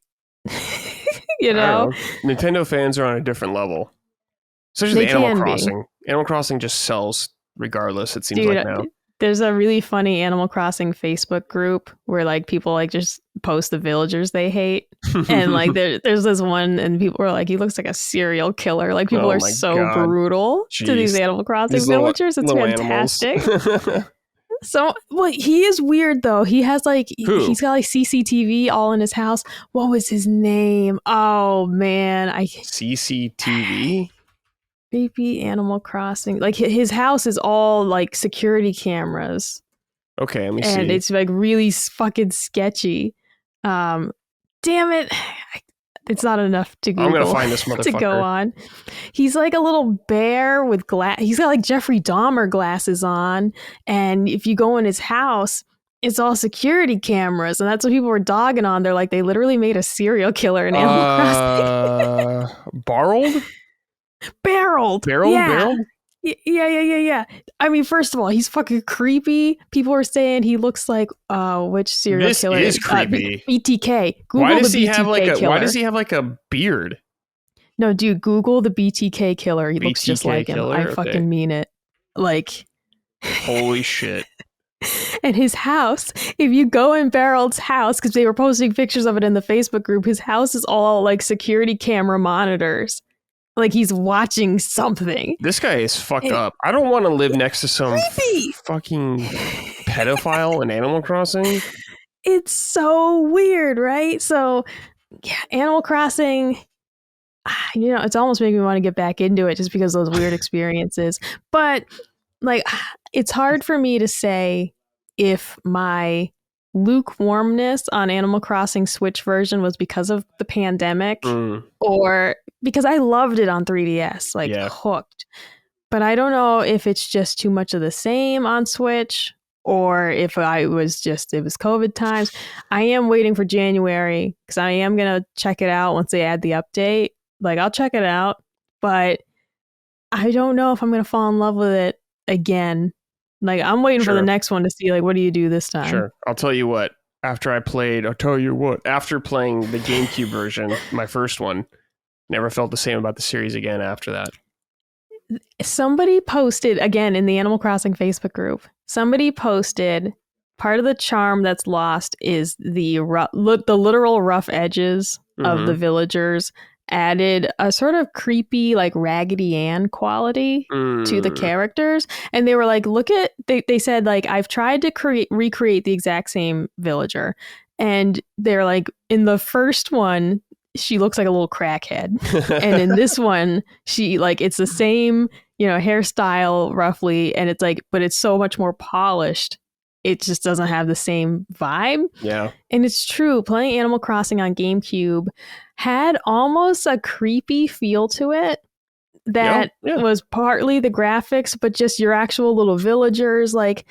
You know? Nintendo fans are on a different level. Especially Animal Crossing. Animal Crossing just sells regardless, it seems like now. There's a really funny Animal Crossing Facebook group where like people like just post the villagers they hate. And like there's this one and people are like, he looks like a serial killer. Like people are so brutal to these Animal Crossing villagers. It's fantastic. So, well, he is weird though. He has like Who? he's got like CCTV all in his house. What was his name? Oh man, CCTV? Maybe Animal Crossing. Like his house is all like security cameras. Okay, let me and see. it's like really fucking sketchy. Damn it. It's not enough to Google. I'm gonna find this motherfucker to go on. He's like a little bear with glass. He's got like Jeffrey Dahmer glasses on, and if you go in his house, it's all security cameras, and that's what people were dogging on. They're like, they literally made a serial killer in Animal Crossing. Barreled? Barreled. Barreled? Yeah. I mean, first of all, he's fucking creepy. People are saying he looks like which serial killer? This is creepy. BTK. Google why does the he BTK have like a killer. Why does he have like a beard? No, dude, Google the BTK killer. He looks just BTK like him. killer? I Okay. fucking mean it. Like, Holy shit. and his house, if you go in Barreld's house, because they were posting pictures of it in the Facebook group, his house is all like security camera monitors. Like he's watching something. This guy is fucked up. I don't want to live next to some fucking pedophile in Animal Crossing. It's so weird, right? So, yeah, Animal Crossing, it's almost making me want to get back into it just because of those weird experiences. But, like, it's hard for me to say if my lukewarmness on Animal Crossing Switch version was because of the pandemic or because I loved it on 3DS, like hooked. But I don't know if it's just too much of the same on Switch or if it was COVID times. I am waiting for January because I am going to check it out once they add the update. Like, I'll check it out, but I don't know if I'm going to fall in love with it again. Like, I'm waiting for the next one to see, like, what do you do this time? Sure. I'll tell you what. After playing the GameCube version, my first one, never felt the same about the series again after that. Somebody posted, again, in the Animal Crossing Facebook group, somebody posted part of the charm that's lost is the literal rough edges of the villagers added a sort of creepy, like Raggedy Ann quality to the characters. And they were like, they said, like, I've tried to recreate the exact same villager. And they're like, in the first one, she looks like a little crackhead. And in this one, she, like, it's the same, hairstyle roughly. And it's like, but it's so much more polished. It just doesn't have the same vibe. Yeah. And it's true. Playing Animal Crossing on GameCube had almost a creepy feel to it that was partly the graphics, but just your actual little villagers. Like,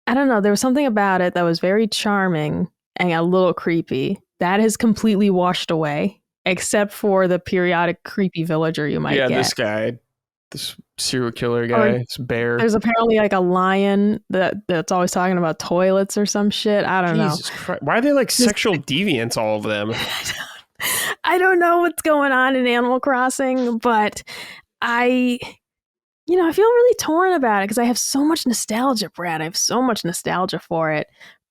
I don't know. There was something about it that was very charming and a little creepy. That has completely washed away, except for the periodic creepy villager you might get. Yeah, this guy. This serial killer guy, this bear. There's apparently like a lion that's always talking about toilets or some shit. I don't know. Jesus Christ. Why are they like sexual deviants, all of them? I don't know what's going on in Animal Crossing, but I feel really torn about it because I have so much nostalgia, Brad. I have so much nostalgia for it.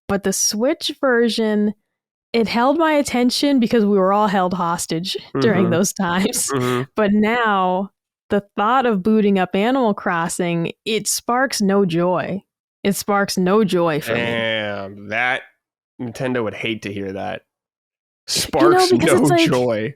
But the Switch version, it held my attention because we were all held hostage during those times. But now, the thought of booting up Animal Crossing, it sparks no joy. It sparks no joy for me. Damn, that Nintendo would hate to hear that. Sparks no joy.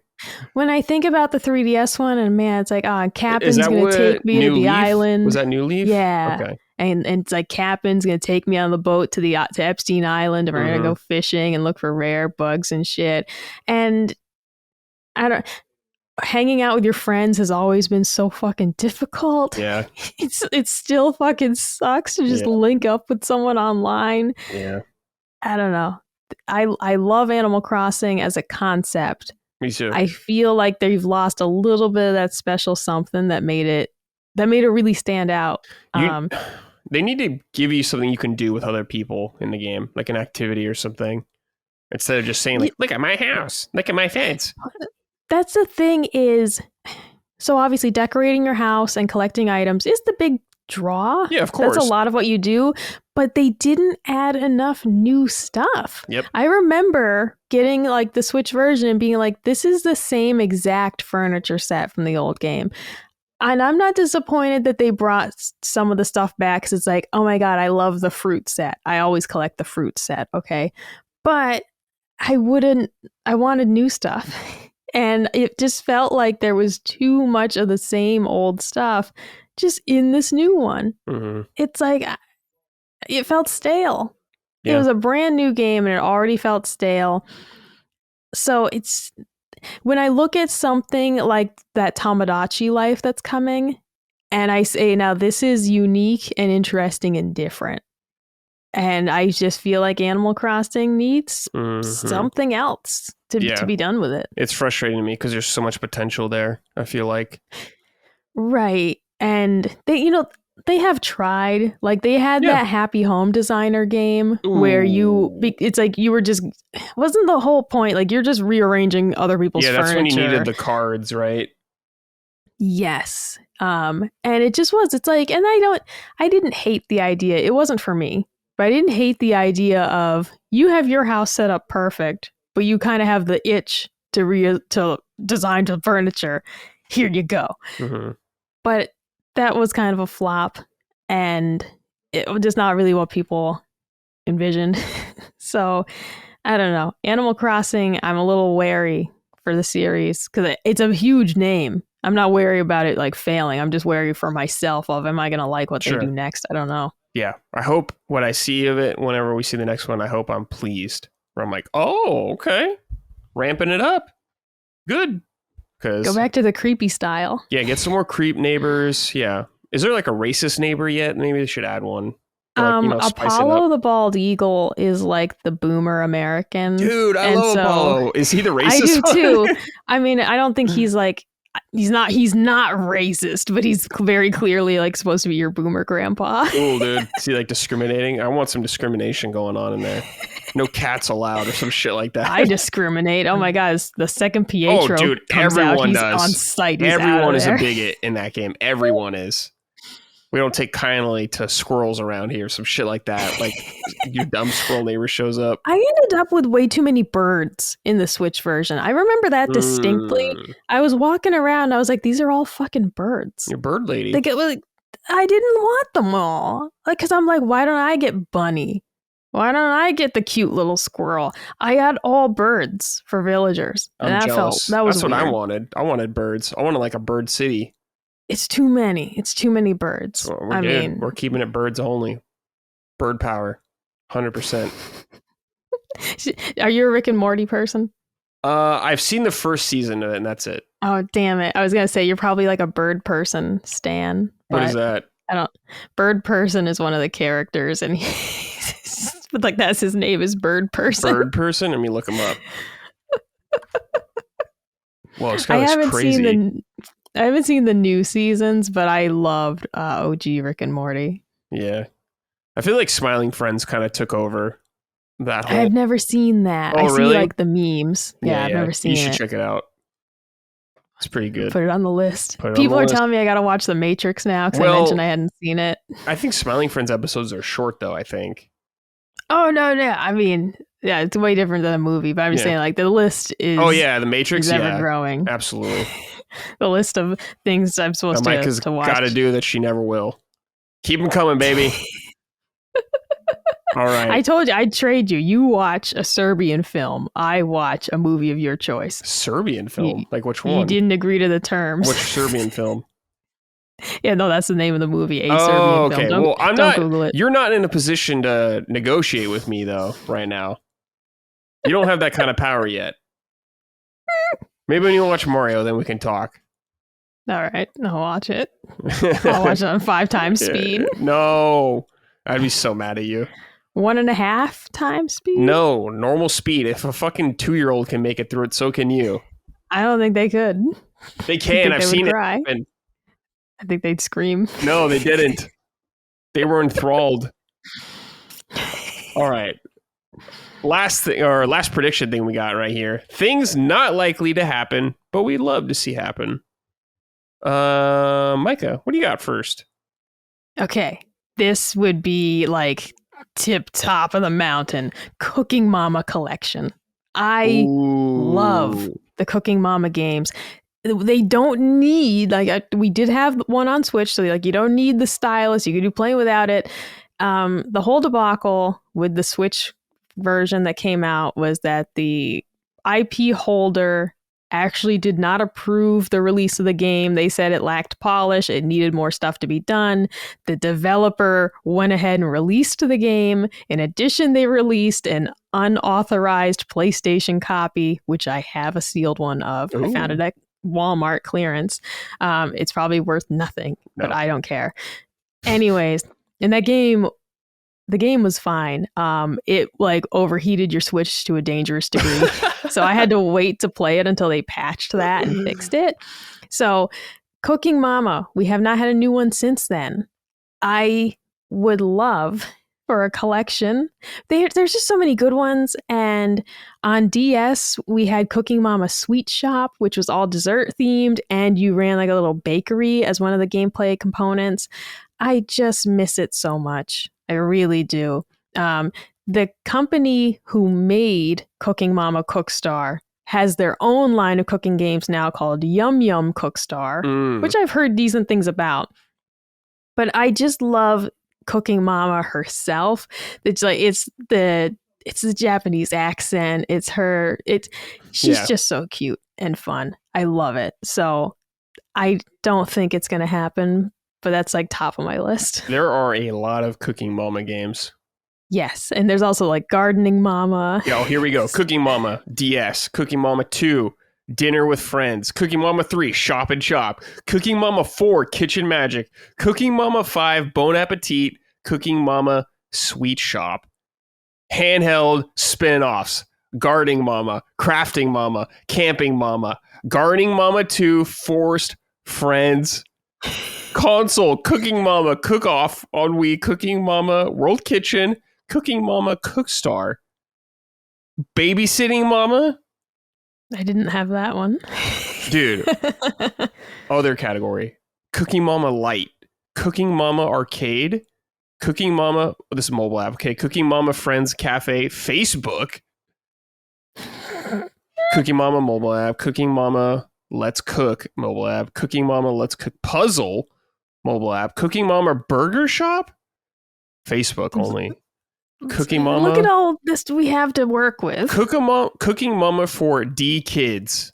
When I think about the 3DS one, and man, it's like, Captain's going to take me to the island. Was that New Leaf? Yeah. Okay. And it's like Captain's going to take me on the boat to Epstein Island, and we're going to go fishing and look for rare bugs and shit. And hanging out with your friends has always been so fucking difficult. Yeah. It still fucking sucks to just link up with someone online. Yeah. I don't know. I love Animal Crossing as a concept. Me too. I feel like they've lost a little bit of that special something that made it really stand out. They need to give you something you can do with other people in the game, like an activity or something, instead of just saying, like, look at my house, look at my fence. That's the thing is, so obviously decorating your house and collecting items is the big draw. Yeah, of course. That's a lot of what you do, but they didn't add enough new stuff. Yep. I remember getting like the Switch version and being like, this is the same exact furniture set from the old game. And I'm not disappointed that they brought some of the stuff back because it's like, oh my God, I love the fruit set. I always collect the fruit set, okay? But I wanted new stuff. And it just felt like there was too much of the same old stuff just in this new one. Mm-hmm. It's like, it felt stale. Yeah. It was a brand new game and it already felt stale. So it's, when I look at something like that Tomodachi Life that's coming, and I say, now this is unique and interesting and different. And I just feel like Animal Crossing needs something else to be done with it. It's frustrating to me because there's so much potential there, I feel like. Right. And they have tried. Like they had that Happy Home Designer game where it's like you were just, wasn't the whole point, like you're just rearranging other people's furniture. Yeah, that's when you needed the cards, right? Yes. And it just was, it's like, and I didn't hate the idea. It wasn't for me. But I didn't hate the idea of you have your house set up perfect, but you kind of have the itch to design the furniture. Here you go. Mm-hmm. But that was kind of a flop, and it was just not really what people envisioned. So I don't know. Animal Crossing, I'm a little wary for the series because it's a huge name. I'm not wary about it like failing. I'm just wary for myself of, am I going to like what they do next? I don't know. Yeah, I hope what I see of it, whenever we see the next one, I hope I'm pleased. Where I'm like, oh, okay, ramping it up, good. Go back to the creepy style. Yeah, get some more creep neighbors. Yeah, is there like a racist neighbor yet? Maybe they should add one. Apollo the bald eagle is like the boomer American. Dude, I love Apollo. Is he the racist? I do too. I mean, I don't think he's like. He's not racist, but he's very clearly like supposed to be your boomer grandpa. Cool, dude. Is he like discriminating? I want some discrimination going on in there. No cats allowed or some shit like that. I discriminate. Oh my God. The second Pietro comes out, he's on site. Everyone is a bigot in that game. Everyone is. We don't take kindly to squirrels around here. Some shit like that. Like your dumb squirrel neighbor shows up. I ended up with way too many birds in the Switch version. I remember that distinctly. I was walking around. And I was like, these are all fucking birds. You're bird lady. Like, I didn't want them all. Like, because I'm like, why don't I get Bunny? Why don't I get the cute little squirrel? I had all birds for villagers. And I'm jealous. That was That's weird. what I wanted. I wanted birds. I wanted like a bird city. It's too many. It's too many birds. So we're keeping it birds only. Bird power. 100%. Are you a Rick and Morty person? I've seen the first season of it, and that's it. Oh, damn it. I was going to say, you're probably like a bird person, Stan. What is that? Bird person is one of the characters, and but like that's his name is Bird Person. Bird Person? Let me look him up. Well, it's kind of crazy. I haven't seen the new seasons, but I loved OG Rick and Morty. Yeah. I feel like Smiling Friends kind of took over that whole... I've never seen that. Oh, I really? see like the memes. Yeah, I've never seen it. You should check it out. It's pretty good. Put it on the list. People are telling me I got to watch The Matrix now because I mentioned I hadn't seen it. I think Smiling Friends episodes are short though, I think. Oh, no. I mean... Yeah, it's way different than a movie, but I'm just saying, like, the list is... Oh, yeah, The Matrix, is ever growing. Absolutely. The list of things I'm supposed to watch. Micah's got to do that she never will. Keep them coming, baby. All right. I told you, I'd trade you. You watch a Serbian film. I watch a movie of your choice. Serbian film? Like, which one? You didn't agree to the terms. Which Serbian film? Yeah, no, that's the name of the movie. Serbian film. Well, don't Google it. You're not in a position to negotiate with me, though, right now. You don't have that kind of power yet. Maybe when you watch Mario, then we can talk. All right. I'll watch it. I'll watch it on 5 times speed. No. I'd be so mad at you. 1.5 times speed? No, normal speed. If a fucking 2-year-old can make it through it, so can you. I don't think they could. They can. I've seen it happen. I think they'd scream. No, they didn't. They were enthralled. All right. Last prediction thing we got right here. Things not likely to happen, but we'd love to see happen. Micah, what do you got first? Okay. This would be like tip top of the mountain. Cooking Mama collection. I love the Cooking Mama games. they don't need we did have one on Switch, so like you don't need the stylus. You can do playing without it. The whole debacle with the Switch version that came out was that the IP holder actually did not approve the release of the game. They said it lacked polish. It needed more stuff to be done. The developer went ahead and released the game. In addition, they released an unauthorized PlayStation copy, which I have a sealed one of. Ooh. I found it at Walmart clearance. It's probably worth nothing, but I don't care. Anyways, in that game, the game was fine. It like overheated your Switch to a dangerous degree. So I had to wait to play it until they patched that and fixed it. So Cooking Mama, we have not had a new one since then. I would love for a collection. There's just so many good ones. And on DS, we had Cooking Mama Sweet Shop, which was all dessert themed. And you ran like a little bakery as one of the gameplay components. I just miss it so much. I really do. The company who made Cooking Mama Cookstar has their own line of cooking games now called Yum Yum Cookstar, which I've heard decent things about. But I just love Cooking Mama herself. It's like it's the Japanese accent. It's her. She's just so cute and fun. I love it. So I don't think it's going to happen. But that's like top of my list. There are a lot of Cooking Mama games. Yes. And there's also like Gardening Mama. Yeah, here we go. Cooking Mama DS. Cooking Mama 2, Dinner with Friends. Cooking Mama 3, Shop and Shop. Cooking Mama 4, Kitchen Magic. Cooking Mama 5, Bon Appetit. Cooking Mama Sweet Shop. Handheld spin-offs. Gardening Mama. Crafting Mama. Camping Mama. Gardening Mama 2, Forced Friends. Console, Cooking Mama Cook Off on Wii, Cooking Mama World Kitchen, Cooking Mama Cookstar, Babysitting Mama. I didn't have that one. Dude. Other category. Cooking Mama Lite, Cooking Mama Arcade, Cooking Mama, this is mobile app, okay, Cooking Mama Friends Cafe, Facebook, Cooking Mama mobile app, Cooking Mama Let's Cook mobile app, Cooking Mama Let's Cook Puzzle mobile app, Cooking Mama Burger Shop, Facebook only. Cooking Mama. Look at all this we have to work with. Cooking Mama for D Kids.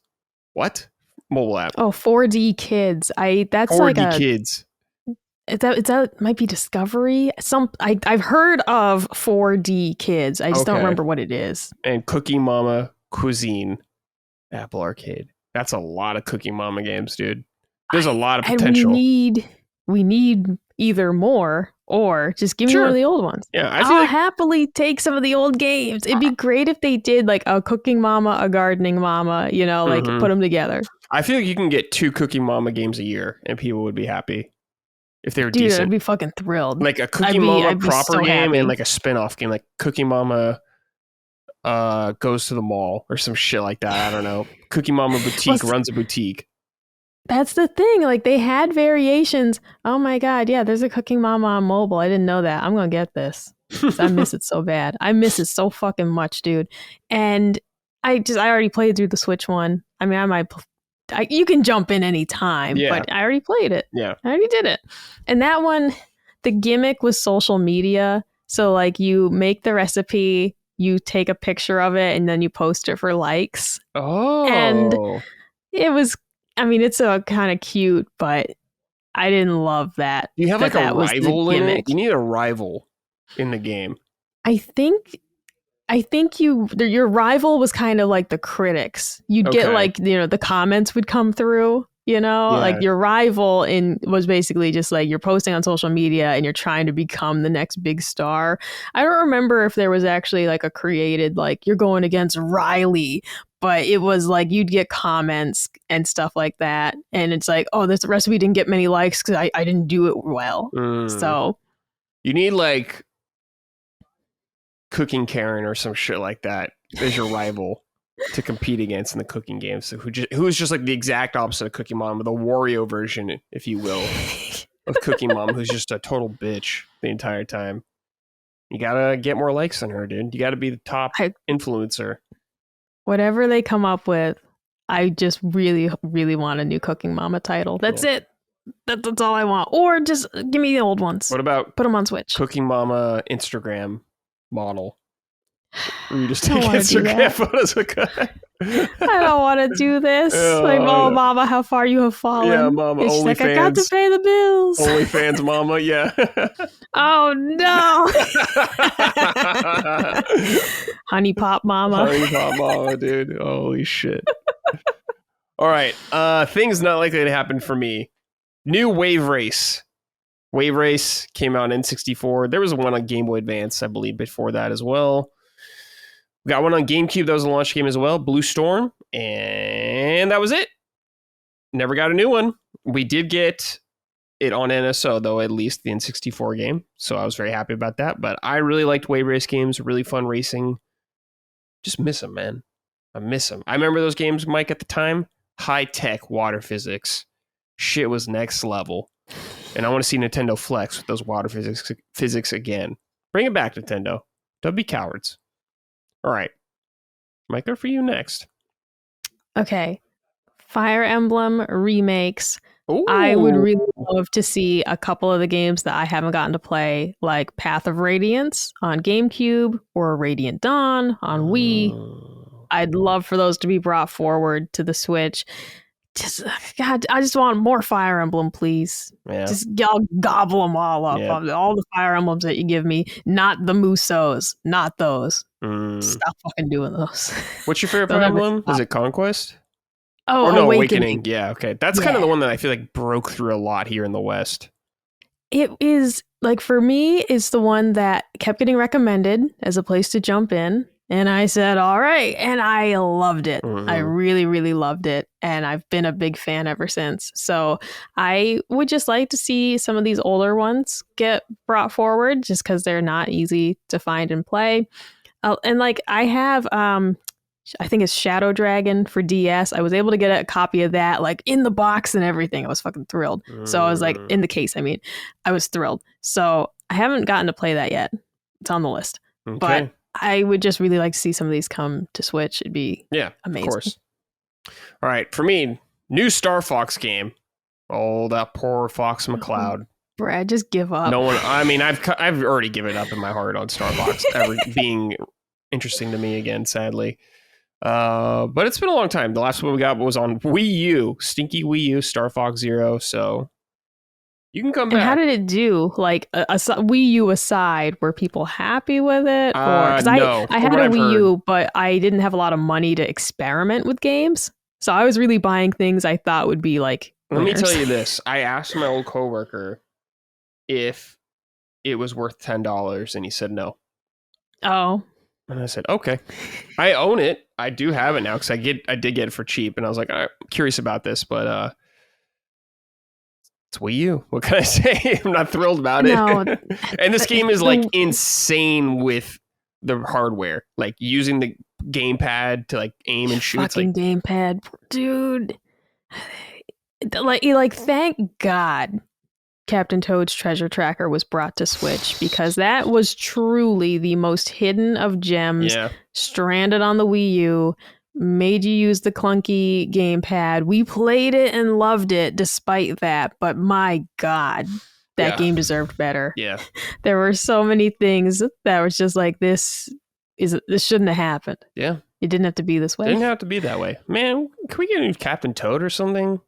What? Mobile app. Oh, 4D Kids. That's 4D like a Kids. Is that might be Discovery? I've heard of 4D Kids. I just don't remember what it is. And Cooking Mama Cuisine, Apple Arcade. That's a lot of Cooking Mama games, dude. There's a lot of potential. And we need either more or just give me one of the old ones. Yeah, I'll happily take some of the old games. It'd be great if they did like a Cooking Mama, a Gardening Mama, like put them together. I feel like you can get 2 Cooking Mama games a year and people would be happy if they were decent. Dude, I'd be fucking thrilled. Like a Cooking Mama proper game and like a spin-off game, like Cooking Mama goes to the mall or some shit like that. I don't know. Cooking Mama Boutique runs a boutique. That's the thing. Like they had variations. Oh my God. Yeah, there's a Cooking Mama on mobile. I didn't know that. I'm going to get this. I miss it so bad. I miss it so fucking much, dude. And I already played through the Switch one. I mean, you can jump in any time, but I already played it. Yeah. I already did it. And that one, the gimmick was social media. So like you make the recipe, you take a picture of it, and then you post it for likes. Oh. And it was, I mean, it's so kind of cute, but I didn't love that. You have like a rival in it? You need a rival in the game. I think your rival was kind of like the critics. You'd get like, the comments would come through, like your rival was basically just like you're posting on social media and you're trying to become the next big star. I don't remember if there was actually like a created, like you're going against Riley, but it was like you'd get comments and stuff like that. And it's like, oh, this recipe didn't get many likes because I didn't do it well. So you need like Cooking Karen or some shit like that as your rival to compete against in the cooking games. So who's just like the exact opposite of Cooking Mama, the Wario version, if you will, of Cooking Mama, who's just a total bitch the entire time. You gotta get more likes on her, dude. You gotta be the top influencer. Whatever they come up with, I just really, really want a new Cooking Mama title. That's it. That's all I want. Or just give me the old ones. What about put them on Switch? Cooking Mama Instagram model? Where you just I take don't wanna do Instagram that. photos of I don't want to do this. Oh, Like, oh, yeah. Mama, how far you have fallen. Yeah, Mama, And she's like, I got to OnlyFans. pay the bills. OnlyFans Mama, yeah. Oh, no. Honey Pop Mama. Honey Pop Mama, dude. Holy shit. All right. Things not likely to happen for me. New Wave Race. Wave Race came out in N64. There was one on Game Boy Advance, I believe, before that as well. We got one on GameCube that was a launch game as well, Blue Storm, and that was it. Never got a new one. We did get it on NSO, though, at least the N64 game, so I was very happy about that. But I really liked Wave Race games, really fun racing. Just miss them, man. I miss them. I remember those games, Mike, at the time. High-tech water physics. Shit was next level. And I want to see Nintendo flex with those water physics again. Bring it back, Nintendo. Don't be cowards. All right. Micah, for you next. Okay. Fire Emblem remakes. Ooh. I would really love to see a couple of the games that I haven't gotten to play, like Path of Radiance on GameCube or Radiant Dawn on Wii. I'd love for those to be brought forward to the Switch. God, I just want more Fire Emblem, please. Yeah. Just y'all gobble them all up. Yeah. All the Fire Emblems that you give me, not the Musos, not those. Stop fucking doing those. What's your favorite They'll Fire never Emblem? stop. Is it Conquest? Oh, Or no, Awakening. Yeah, okay. That's kind of the one that I feel like broke through a lot here in the West. It is, like, for me, it's the one that kept getting recommended as a place to jump in. And I said, all right. And I loved it. I really, really loved it. And I've been a big fan ever since. So I would just like to see some of these older ones get brought forward just because they're not easy to find and play. And like I have, I think it's Shadow Dragon for DS. I was able to get a copy of that, like in the box and everything. I was fucking thrilled. So I was like, in the case, I mean, I was thrilled. So I haven't gotten to play that yet. It's on the list. Okay. But I would just really like to see some of these come to Switch. It'd be amazing. Of course. All right, for me, new Star Fox game. Oh, that poor Fox McCloud. Brad, just give up. No one. I mean, I've already given up in my heart on Star Fox ever being interesting to me again. Sadly, but it's been a long time. The last one we got was on Wii U, stinky Wii U, Star Fox Zero. So you can come back. And how did it do? Like a Wii U aside, were people happy with it? Because no, I had a Wii U, but I didn't have a lot of money to experiment with games. So I was really buying things I thought would be like winners. Let me tell you this. I asked my old coworker if it was worth $10, and he said no. Oh. And I said, okay. I own it. I do have it now because I did get it for cheap, and I was like, I'm curious about this, but it's Wii U. What can I say? I'm not thrilled about it. And this game is like insane with the hardware, like using the gamepad to like aim and shoot. Fucking like, gamepad, dude. Like, thank God Captain Toad's Treasure Tracker was brought to Switch, because that was truly the most hidden of gems. Stranded on the Wii U, made you use the clunky gamepad. We played it and loved it despite that, but my God, that game deserved better. Yeah. There were so many things that was just like, this shouldn't have happened. Yeah. It didn't have to be this way. Didn't have to be that way. Man, can we get a new Captain Toad or something?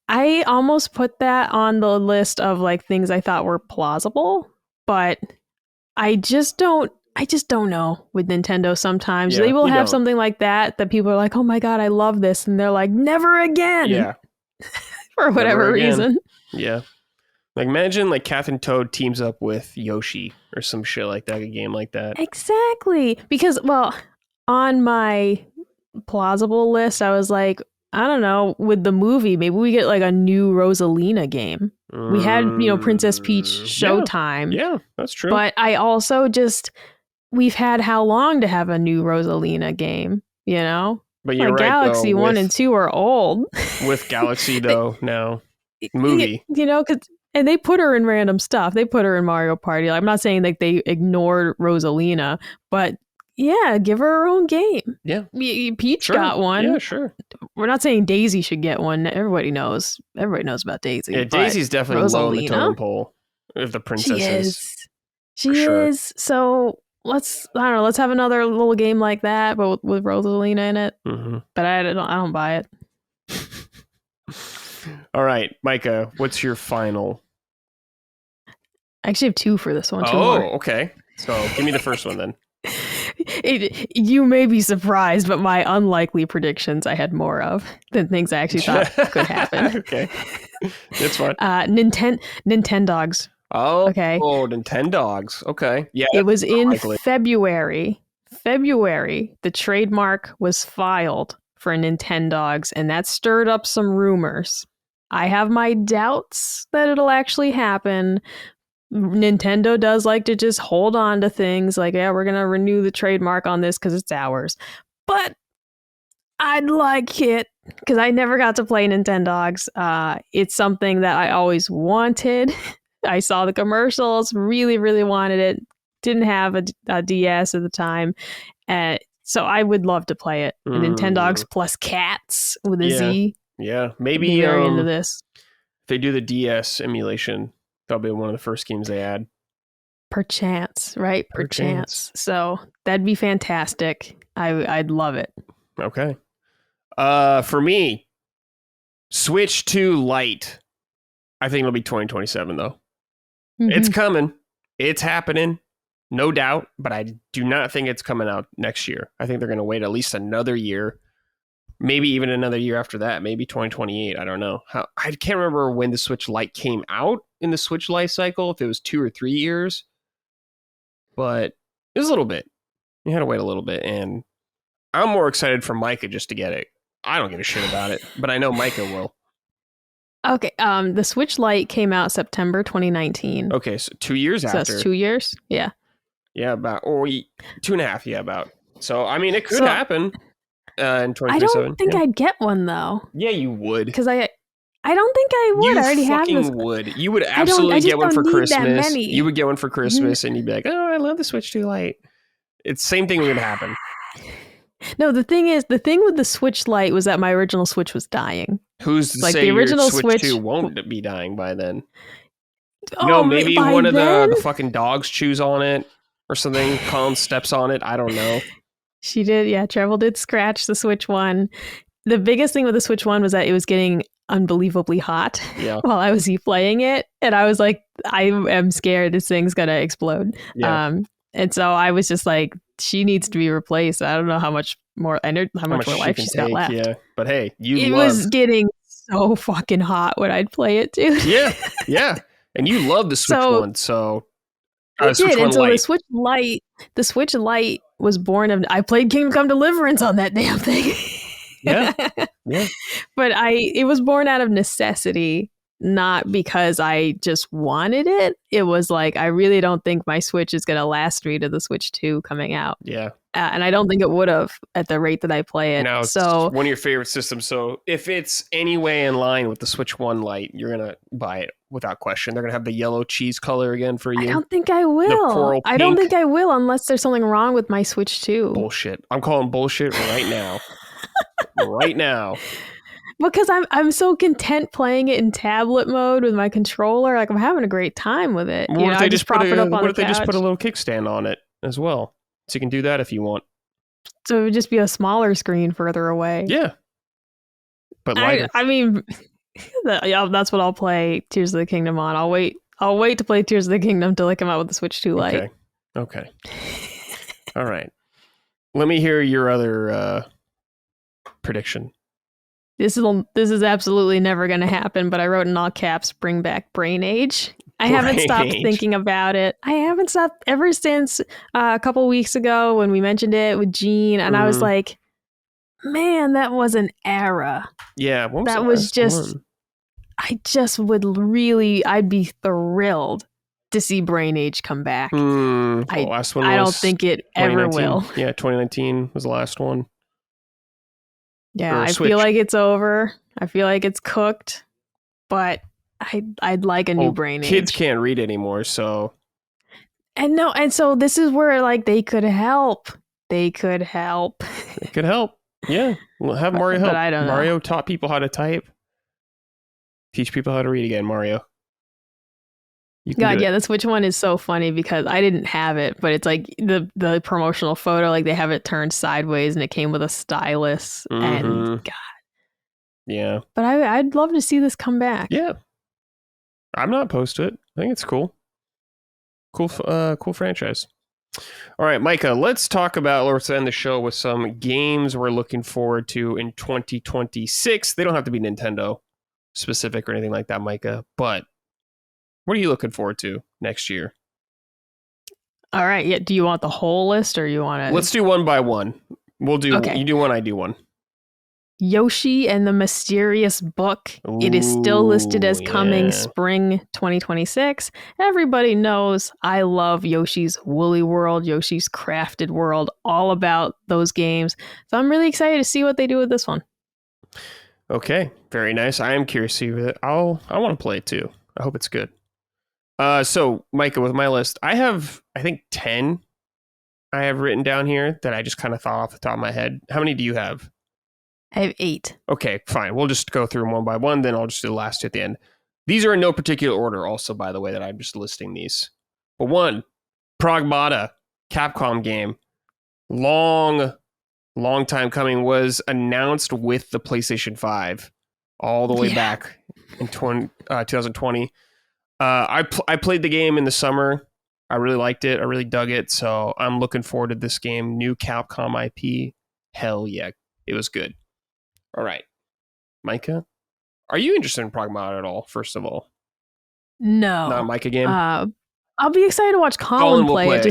I almost put that on the list of like things I thought were plausible, but I just don't know with Nintendo sometimes. They will have something like that people are like, oh my God, I love this. And they're like, never again. Yeah. For whatever reason. Yeah. Like imagine like Captain Toad teams up with Yoshi or some shit like that, a game like that. Exactly. Because, well, on my plausible list, I was like, I don't know, with the movie, maybe we get like a new Rosalina game. We had, Princess Peach Showtime. Yeah, that's true. But I also we've had how long to have a new Rosalina game, But you're like right, Galaxy though, 1 and 2 are old. With Galaxy, though, now. Movie. And they put her in random stuff. They put her in Mario Party. Like, I'm not saying like they ignored Rosalina, but Yeah, give her own game. Yeah. Peach got one. Yeah, sure. We're not saying Daisy should get one. Everybody knows about Daisy. Yeah, Daisy's definitely low on the totem pole of the princesses. She is. So let's have another little game like that, but with Rosalina in it. Mm-hmm. But I don't buy it. All right, Micah, what's your final? I actually have two for this one. Okay. So give me the first one then. You may be surprised, but my unlikely predictions I had more of than things I actually thought could happen. Okay. That's fine. Nintendogs. Oh, okay. Oh, Nintendogs. Okay. Yeah. It was in February. The trademark was filed for Nintendogs, and that stirred up some rumors. I have my doubts that it'll actually happen. Nintendo does like to just hold on to things like, yeah, we're going to renew the trademark on this because it's ours. But I'd like it because I never got to play Nintendogs. It's something that I always wanted. I saw the commercials, really, really wanted it. Didn't have a DS at the time. So I would love to play it. Nintendogs plus cats with a Z. Yeah, maybe very into this. If they do the DS emulation, that'll be one of the first games they add. Perchance, right? Perchance. So that'd be fantastic. I'd love it. Okay. For me, Switch 2 Lite. I think it'll be 2027 though. Mm-hmm. It's coming. It's happening. No doubt. But I do not think it's coming out next year. I think they're going to wait at least another year. Maybe even another year after that. Maybe 2028. I don't know. I can't remember when the Switch Lite came out in the Switch life cycle. If it was 2 or 3 years. But it was a little bit. You had to wait a little bit. And I'm more excited for Micah just to get it. I don't give a shit about it. But I know Micah will. Okay. The Switch Lite came out September 2019. Okay. So 2 years after. That's 2 years? Yeah. Yeah, about 2.5. Yeah, about. So, I mean, it could happen. In 2027. I don't think I'd get one though. Yeah, you would. Because I don't think I would. I already have this. You would absolutely get one for Christmas. You would get one for Christmas, and you'd be like, "Oh, I love the Switch 2 Lite." It's the same thing would happen. No, the thing with the Switch Lite was that my original Switch was dying. Who's to say the original your Switch 2 won't be dying by then? Maybe one of the fucking dogs chews on it or something. Colin steps on it. I don't know. She did, yeah. Treble did scratch the Switch 1. The biggest thing with the Switch 1 was that it was getting unbelievably hot while I was playing it. And I was like, I am scared this thing's going to explode. Yeah. And so I was just like, she needs to be replaced. I don't know how much more life she's got left. Yeah. But hey, it was getting so fucking hot when I'd play it, dude. Yeah. And you love the Switch 1, so... I did, and so the Switch Lite was born of. I played Kingdom Come Deliverance on that damn thing. Yeah. But it was born out of necessity, not because I just wanted it. It was like I really don't think my Switch is going to last me to the Switch 2 coming out. Yeah. And I don't think it would have at the rate that I play it. Now, it's one of your favorite systems. So if it's any way in line with the Switch 1 Lite, you're going to buy it without question. They're going to have the yellow cheese color again for you. I don't think I will. I don't think I will unless there's something wrong with my Switch 2. Bullshit. I'm calling bullshit right now. Right now. Because I'm so content playing it in tablet mode with my controller. Like I'm having a great time with it. What if they just put a little kickstand on it as well? So you can do that if you want. So it would just be a smaller screen further away. Yeah. But lighter. I mean, that's what I'll play Tears of the Kingdom on. I'll wait to play Tears of the Kingdom till they come out with the Switch 2 Lite. Okay. All right. Let me hear your other prediction. This is absolutely never going to happen, but I wrote in all caps, bring back Brain Age. I haven't stopped thinking about it. I haven't stopped ever since a couple weeks ago when we mentioned it with Gene, and I was like, man, that was an era. Yeah, that was just one? I'd be thrilled to see Brain Age come back. The last one I don't think it ever will. Yeah, 2019 was the last one. Yeah, I feel like it's over. I feel like it's cooked, but I'd like a new Brain Age. Kids can't read anymore, so. And so this is where like they could help. they could help. It could help. Yeah. We'll have Mario help. But I don't know. Mario taught people how to type. Teach people how to read again, Mario. God, yeah, the Switch one is so funny because I didn't have it, but it's like the promotional photo, like they have it turned sideways and it came with a stylus. And God. Yeah. But I'd love to see this come back. Yeah. I'm not opposed to it. I think it's cool. Cool franchise. All right, Micah, let's end the show with some games we're looking forward to in 2026. They don't have to be Nintendo specific or anything like that, Micah, but what are you looking forward to next year? All right. Yeah. Do you want the whole list or you want to? Let's do one by one. We'll do, okay. You do one, I do one. Yoshi and the Mysterious Book. Ooh, it is still listed as coming spring 2026. Everybody knows I love Yoshi's Woolly World, Yoshi's Crafted World, all about those games. So I'm really excited to see what they do with this one. Okay, very nice. I am curious to see it. I want to play it too. I hope it's good. So, Micah, with my list, I have, I think, 10 I have written down here that I just kind of thought off the top of my head. How many do you have? I have 8. Okay, fine. We'll just go through them one by one, then I'll just do the last two at the end. These are in no particular order also, by the way, that I'm just listing these. But 1, Pragmata, Capcom game. Long time coming, was announced with the PlayStation 5 all the way back in 2020. I played the game in the summer. I really liked it. I really dug it. So I'm looking forward to this game. New Capcom IP. Hell yeah. It was good. All right. Micah, are you interested in Pragmata at all, first of all? No. Not a Micah game? I'll be excited to watch Colin play it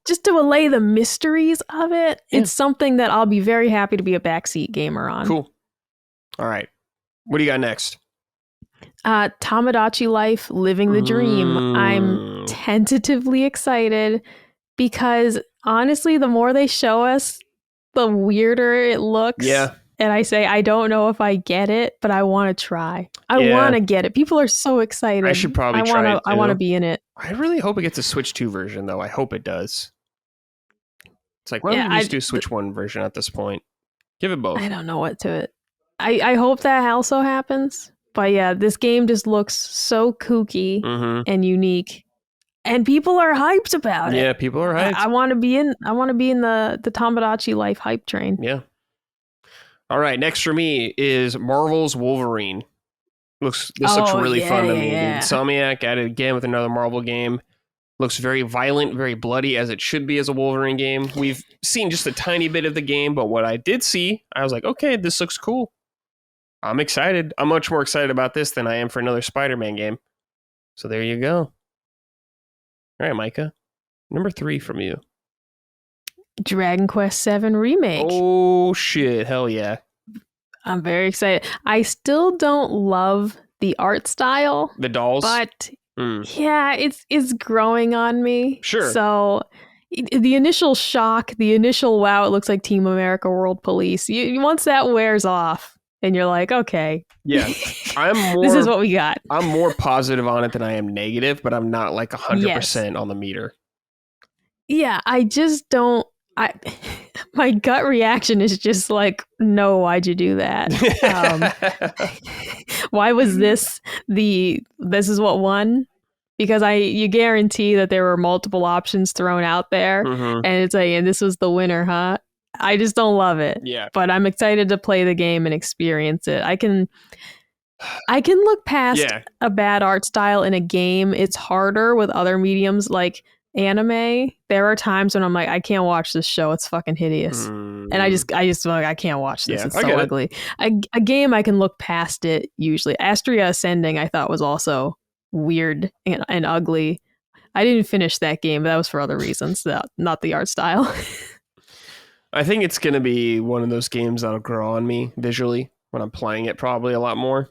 just to allay the mysteries of it. Yeah. It's something that I'll be very happy to be a backseat gamer on. Cool. All right. What do you got next? Tamagotchi Life, Living the Dream. I'm tentatively excited because honestly, the more they show us, the weirder it looks. Yeah. And I say, I don't know if I get it, but I want to try. I want to get it. People are so excited. I should probably try it too. I want to be in it. I really hope it gets a Switch 2 version, though. I hope it does. It's like, why don't we just do a Switch 1 version at this point? Give it both. I don't know what to it. I hope that also happens. But yeah, this game just looks so kooky and unique. And people are hyped about it. Yeah, people are hyped. I want to be in the Tamagotchi Life hype train. Yeah. All right, next for me is Marvel's Wolverine. This looks really fun to me. Yeah. Insomniac added again with another Marvel game. Looks very violent, very bloody, as it should be as a Wolverine game. We've seen just a tiny bit of the game, but what I did see, I was like, okay, this looks cool. I'm excited. I'm much more excited about this than I am for another Spider-Man game. So there you go. All right, Micah. Number 3 from you. Dragon Quest VII Remake. Oh, shit. Hell yeah. I'm very excited. I still don't love the art style. The dolls? But yeah, it's growing on me. Sure. So the initial shock, the initial wow, it looks like Team America World Police. Once that wears off and you're like, okay. Yeah. This is what we got. I'm more positive on it than I am negative, but I'm not like 100% on the meter. Yeah, I just don't. My gut reaction is just like, no, why'd you do that? Why was this is what won? Because you guarantee that there were multiple options thrown out there, and it's like, and this was the winner, huh? I just don't love it. Yeah. But I'm excited to play the game and experience it. I can look past a bad art style in a game. It's harder with other mediums like anime. There are times when I'm like, I can't watch this show. It's fucking hideous. And I just like, I can't watch this. It's so ugly. A game, I can look past it usually. Astria Ascending, I thought was also weird and ugly. I didn't finish that game, but that was for other reasons, not the art style. I think it's going to be one of those games that'll grow on me visually when I'm playing it probably a lot more.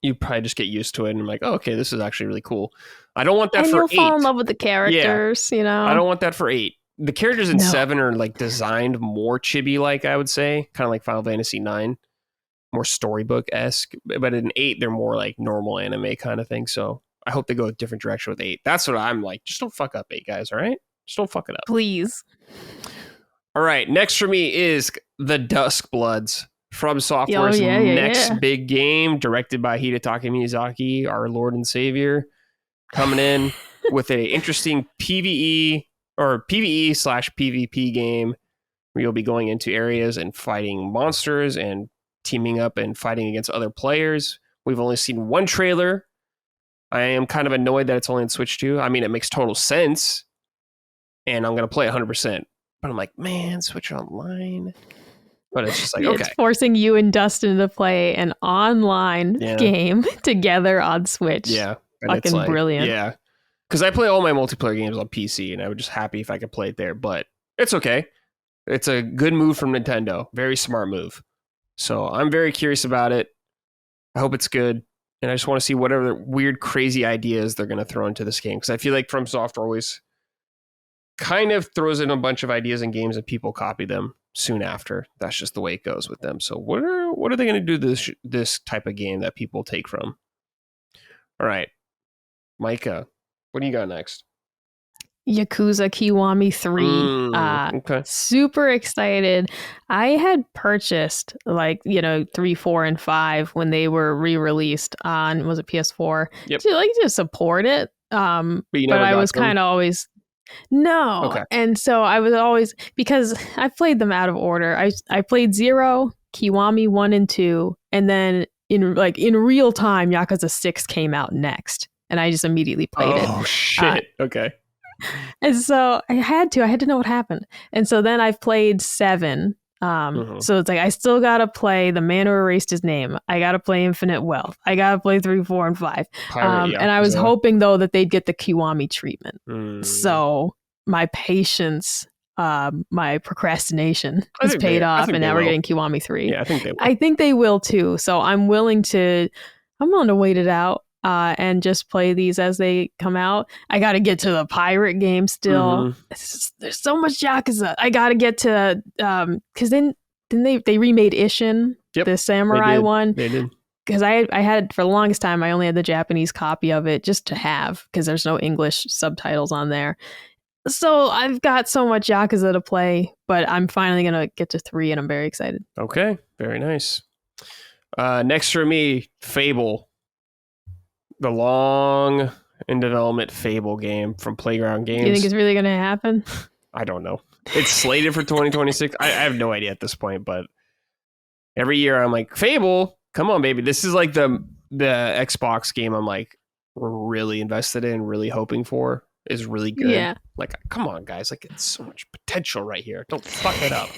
You probably just get used to it and I'm like, oh, okay, this is actually really cool. I don't want that for 8. You'll fall in love with the characters, you know? I don't want that for 8. The characters in 7 are like designed more chibi-like, I would say. Kind of like Final Fantasy 9. More storybook-esque. But in 8, they're more like normal anime kind of thing. So I hope they go a different direction with 8. That's what I'm like. Just don't fuck up 8, guys, all right? Just don't fuck it up. Please. All right, next for me is the Duskbloods, From Software's next big game, directed by Hidetaka Miyazaki, our Lord and Savior, coming in with an interesting PvE or PvE/PvP game where you'll be going into areas and fighting monsters and teaming up and fighting against other players. We've only seen one trailer. I am kind of annoyed that it's only on Switch 2. I mean, it makes total sense, and I'm going to play 100%. But I'm like, man, Switch Online. But it's just like, okay. It's forcing you and Dustin to play an online game together on Switch. Yeah. Fucking like, brilliant. Yeah. Because I play all my multiplayer games on PC, and I was just happy if I could play it there. But it's okay. It's a good move from Nintendo. Very smart move. So I'm very curious about it. I hope it's good. And I just want to see whatever weird, crazy ideas they're going to throw into this game. Because I feel like From Software always kind of throws in a bunch of ideas in games and people copy them soon after. That's just the way it goes with them. So what are they going to do this type of game that people take from? All right, Micah, what do you got next? Yakuza Kiwami 3. Okay. Super excited. I had purchased 3, 4, and 5 when they were re-released on, was it PS4? Yep. To support it. But I was kind of always no. Okay. And so I was always, because I played them out of order. I played 0, Kiwami 1 and 2, and then in real time Yakuza 6 came out next, and I just immediately played it. Oh shit. Okay. And so I had to know what happened. And so then I've played 7. So it's like, I still got to play The Man Who Erased His Name. I got to play Infinite Wealth. I got to play 3, 4, and 5. And I was hoping, though, that they'd get the Kiwami treatment. So my patience, my procrastination has paid off, and now we're getting Kiwami 3. Yeah, I think they will. I think they will, too. So I'm willing to wait it out. And just play these as they come out. I got to get to the pirate game still. There's so much Yakuza. I got to get to because then they remade Ishin, the samurai one. They did. Because I had, for the longest time, I only had the Japanese copy of it just to have, because there's no English subtitles on there. So I've got so much Yakuza to play, but I'm finally going to get to 3, and I'm very excited. Okay, very nice. Next for me, Fable. The long in development Fable game from Playground Games. Do you think it's really going to happen? I don't know. It's slated for 2026. I have no idea at this point, but every year I'm like, Fable, come on, baby. This is like the Xbox game I'm like really invested in, really hoping for. Is really good. Yeah. Like, come on, guys. Like, it's so much potential right here. Don't fuck it up.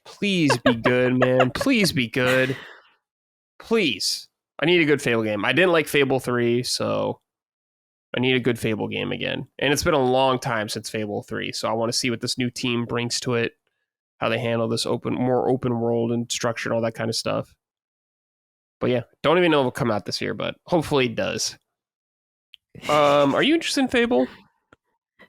Please be good, man. Please be good. Please. I need a good Fable game. I didn't like Fable 3, so I need a good Fable game again. And it's been a long time since Fable 3, so I want to see what this new team brings to it, how they handle this more open world and structure and all that kind of stuff. But yeah, don't even know if it'll come out this year, but hopefully it does. Are you interested in Fable?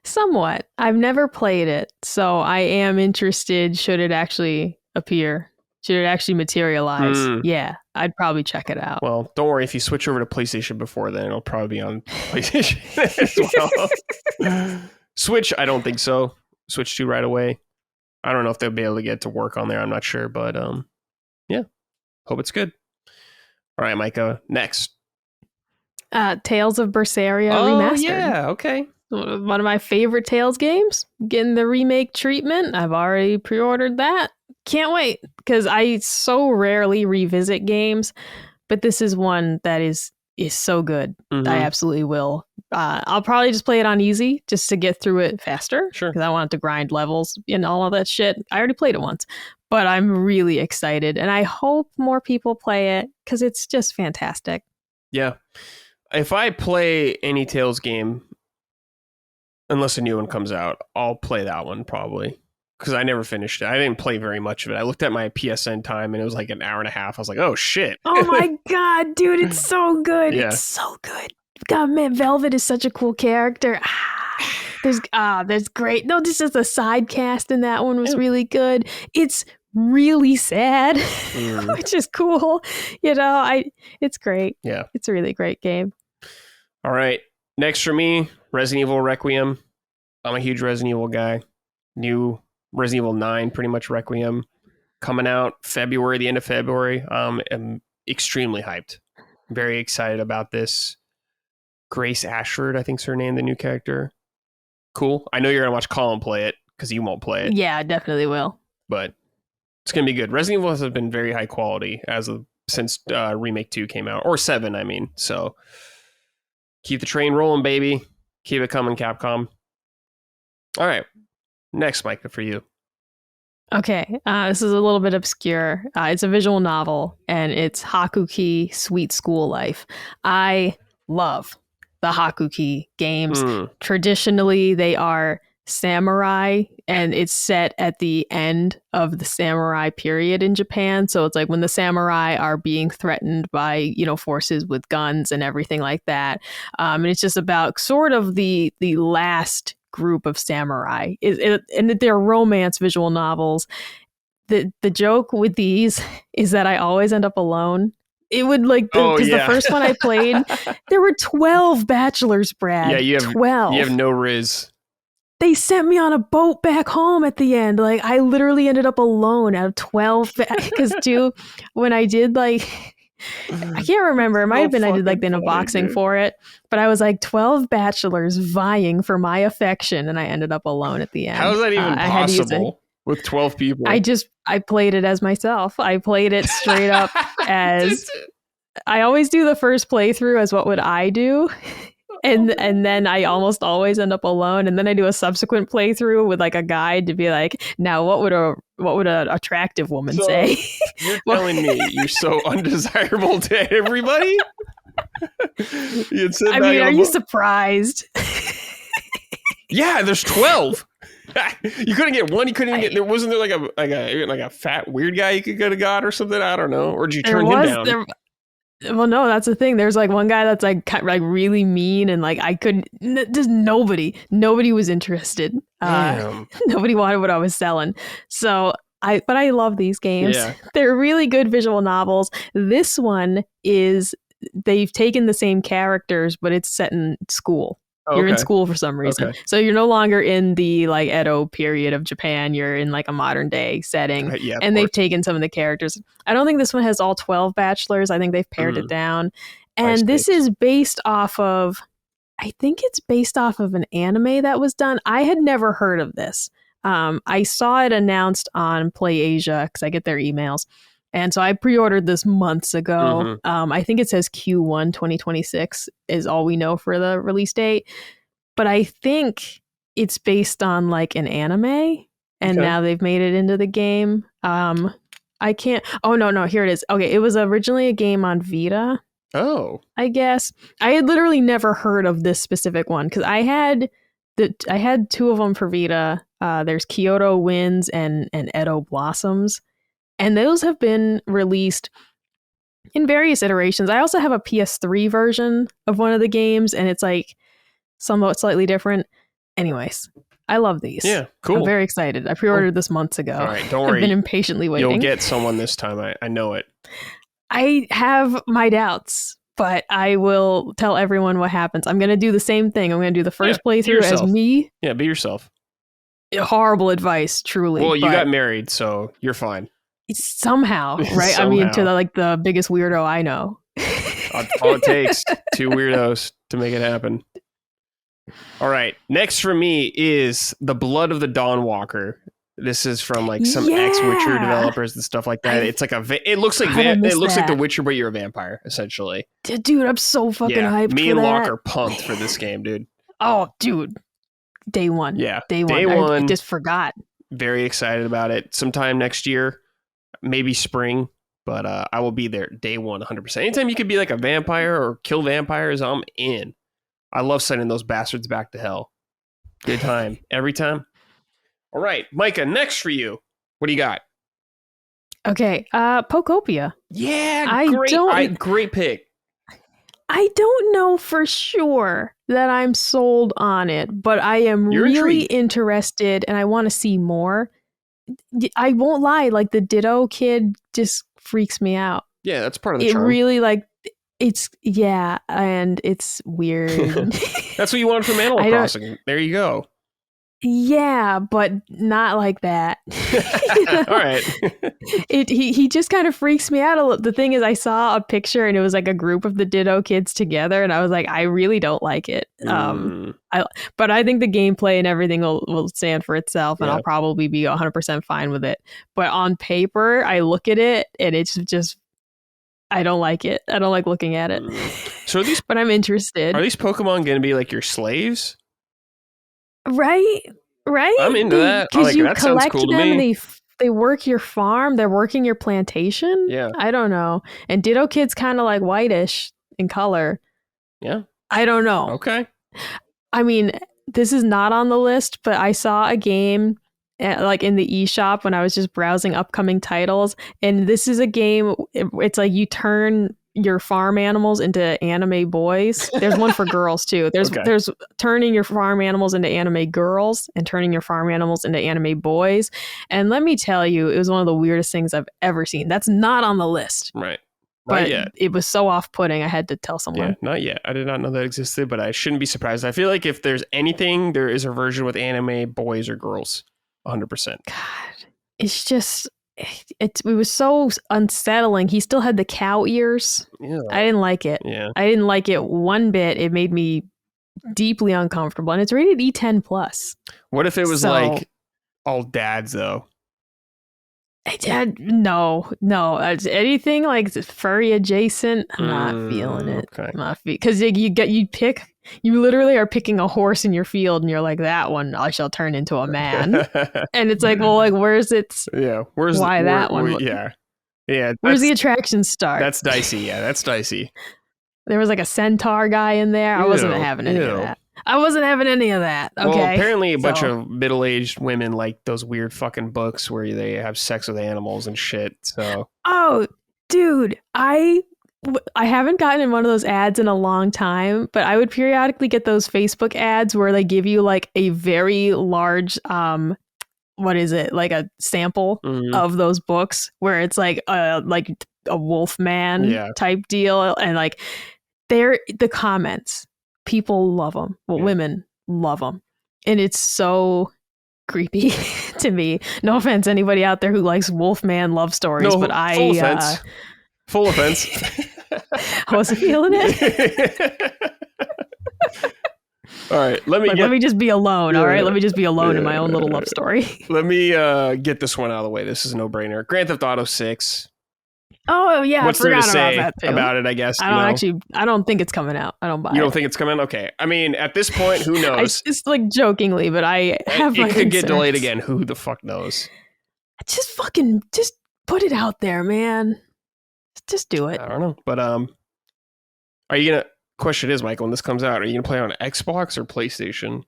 Somewhat. I've never played it, so I am interested should it actually appear. Should it actually materialize? Yeah, I'd probably check it out. Well, don't worry. If you switch over to PlayStation before then, it'll probably be on PlayStation as well. Switch, I don't think so. Switch 2 right away. I don't know if they'll be able to get to work on there. I'm not sure, but yeah. Hope it's good. All right, Micah. Next. Tales of Berseria Remastered. Yeah, okay. One of my favorite Tales games. Getting the remake treatment. I've already pre-ordered that. Can't wait, because I so rarely revisit games, but this is one that is so good. I absolutely will. I'll probably just play it on easy just to get through it faster. Sure. Because I want to grind levels and all of that shit. I already played it once, but I'm really excited, and I hope more people play it because it's just fantastic. Yeah. If I play any Tales game, unless a new one comes out, I'll play that one probably. Because I never finished it. I didn't play very much of it. I looked at my PSN time and it was like an hour and a half. I was like, oh shit. Oh my god, dude, it's so good. Yeah. It's so good. God, man, Velvet is such a cool character. There's great. No, this is the side cast in that one was really good. It's really sad, which is cool. It's great. Yeah. It's a really great game. All right. Next for me, Resident Evil Requiem. I'm a huge Resident Evil guy. New Resident Evil 9, pretty much Requiem, coming out February, the end of February. I'm extremely hyped. Very excited about this. Grace Ashford, I think's her name, the new character. Cool. I know you're gonna watch Colin play it because you won't play it. Yeah, I definitely will. But it's gonna be good. Resident Evil has been very high quality since Remake 2 came out, or 7, I mean. So keep the train rolling, baby. Keep it coming, Capcom. All right, next, Micah, for you. Okay, this is a little bit obscure. It's a visual novel, and it's Hakuki Sweet School Life. I love the Hakuki games. Traditionally, they are samurai, and it's set at the end of the samurai period in Japan. So it's like when the samurai are being threatened by, forces with guns and everything like that. And it's just about sort of the last group of samurai, and they're romance visual novels. The joke with these is that I always end up alone. It would because the first one I played, there were 12 bachelors, Brad. Yeah, you have 12. You have no riz. They sent me on a boat back home at the end. Like, I literally ended up alone out of 12. Because, when I did, I can't remember. It might have been I did, the unboxing for it. But I was 12 bachelors vying for my affection, and I ended up alone at the end. How is that even possible with 12 people? I played it as myself. I played it straight up as... I always do the first playthrough as what would I do? And then I almost always end up alone, and then I do a subsequent playthrough with a guide to be now what would an attractive woman say? You're telling me you're so undesirable to everybody? Are you surprised? Yeah, there's 12. You couldn't get one. You couldn't even get. Wasn't there like a fat weird guy you could got or something? I don't know. Or did you turn him down? Well, no, that's the thing. There's one guy that's really mean, and I couldn't. Just nobody was interested. Nobody wanted what I was selling. So but I love these games. Yeah. They're really good visual novels. This one they've taken the same characters, but it's set in school. Oh, you're in school for some reason. Okay. So you're no longer in the Edo period of Japan. You're in a modern day setting. And they've taken some of the characters. I don't think this one has all 12 bachelors. I think they've pared it down. And this is based off of, I think it's based off of an anime that was done. I had never heard of this. I saw it announced on PlayAsia because I get their emails. And so I pre-ordered this months ago. I think it says Q1 2026 is all we know for the release date. But I think it's based on an anime. And now they've made it into the game. I can't. Oh, no. Here it is. Okay. It was originally a game on Vita. Oh. I guess. I had literally never heard of this specific one because I had two of them for Vita. There's Kyoto Winds and Edo Blossoms. And those have been released in various iterations. I also have a PS3 version of one of the games, and it's somewhat slightly different. Anyways, I love these. Yeah, cool. I'm very excited. I pre-ordered this months ago. All right, don't worry. I've been impatiently waiting. You'll get someone this time. I know it. I have my doubts, but I will tell everyone what happens. I'm going to do the same thing. I'm going to do the first playthrough as me. Yeah, be yourself. Horrible advice, truly. Well, you got married, so you're fine. Somehow, right? I mean, to the biggest weirdo I know. All it takes, 2 weirdos to make it happen. All right, next for me is The Blood of the Dawnwalker. This is from some ex-Witcher developers and stuff like that. It's it looks like The Witcher, but you're a vampire essentially. Dude, I'm so fucking hyped. Me and for Locke that. are pumped for this game, dude. Oh, dude, day one. Yeah, day one. I just forgot. Very excited about it. Sometime next year. Maybe spring, but I will be there day one, 100%. Anytime you could be a vampire or kill vampires, I'm in. I love sending those bastards back to hell. Good time. Every time. All right, Micah, next for you. What do you got? Okay, Pokopia. Yeah, great pick. I don't know for sure that I'm sold on it, but I am really interested and I want to see more. I won't lie, the Ditto kid just freaks me out. Yeah, that's part of the charm. It really and it's weird. That's what you wanted from Animal Crossing. There you go. Yeah, but not like that. All right. He just kind of freaks me out a little. The thing is, I saw a picture and it was like a group of the Ditto kids together, and I was like, I really don't like it. But I think the gameplay and everything will stand for itself, and I'll probably be 100% fine with it. But on paper, I look at it and it's just, I don't like it. I don't like looking at it. So are these, but I'm interested. Are these Pokemon going to be like your slaves? Right. I'm into that. Because you that collect cool them and they work your farm. They're working your plantation. Yeah. I don't know. And Ditto Kid's kind of like whitish in color. Yeah. I don't know. Okay. I mean, this is not on the list, but I saw a game like in the eShop when I was just browsing upcoming titles. And this is a game. It's like you turn your farm animals into anime boys. There's one for girls too. There's turning your farm animals into anime girls and turning your farm animals into anime boys. And let me tell you, it was one of the weirdest things I've ever seen. That's not on the list. Right. But it was so off-putting, I had to tell someone. Yeah, not yet. I did not know that existed, but I shouldn't be surprised. I feel like if there's anything, there is a version with anime boys or girls. 100%. God, it's just... It was so unsettling. He still had the cow ears. Yeah. I didn't like it. Yeah. I didn't like it one bit. It made me deeply uncomfortable. And it's rated E10 plus. What if it was like all dads though? No. Anything like furry adjacent, I'm not feeling it. Okay. Because you literally are picking a horse in your field and you're like, that one I shall turn into a man. And it's like, well, like where's its that one? Yeah. Where's the attraction start? That's dicey. Yeah, that's dicey. There was like a centaur guy in there. I wasn't having any of that. Okay. Well, apparently a bunch of middle-aged women like those weird fucking books where they have sex with animals and shit. So. Oh, dude, I haven't gotten in one of those ads in a long time, but I would periodically get those Facebook ads where they give you like a very large, what is it? Like a sample of those books where it's like a Wolfman type deal. And like the comments, people love them. Well, women love them. And it's so creepy to me. No offense, anybody out there who likes Wolfman love stories, but full offense. I wasn't feeling it. All right, let me just be alone. All right, let me just be alone in my own little love story. Let me get this one out of the way. This is a no-brainer. Grand Theft Auto 6. Oh yeah, what's I forgot there to say about that too. About it? I guess I don't think it's coming out. I don't buy it. You don't think it's coming? Okay. I mean, at this point, who knows? It's like jokingly, but I have my It could concerns. get delayed again. Who the fuck knows? Just put it out there, man. Just do it. I don't know, but are you gonna? Question is, Michael, when this comes out, are you gonna play on Xbox or PlayStation?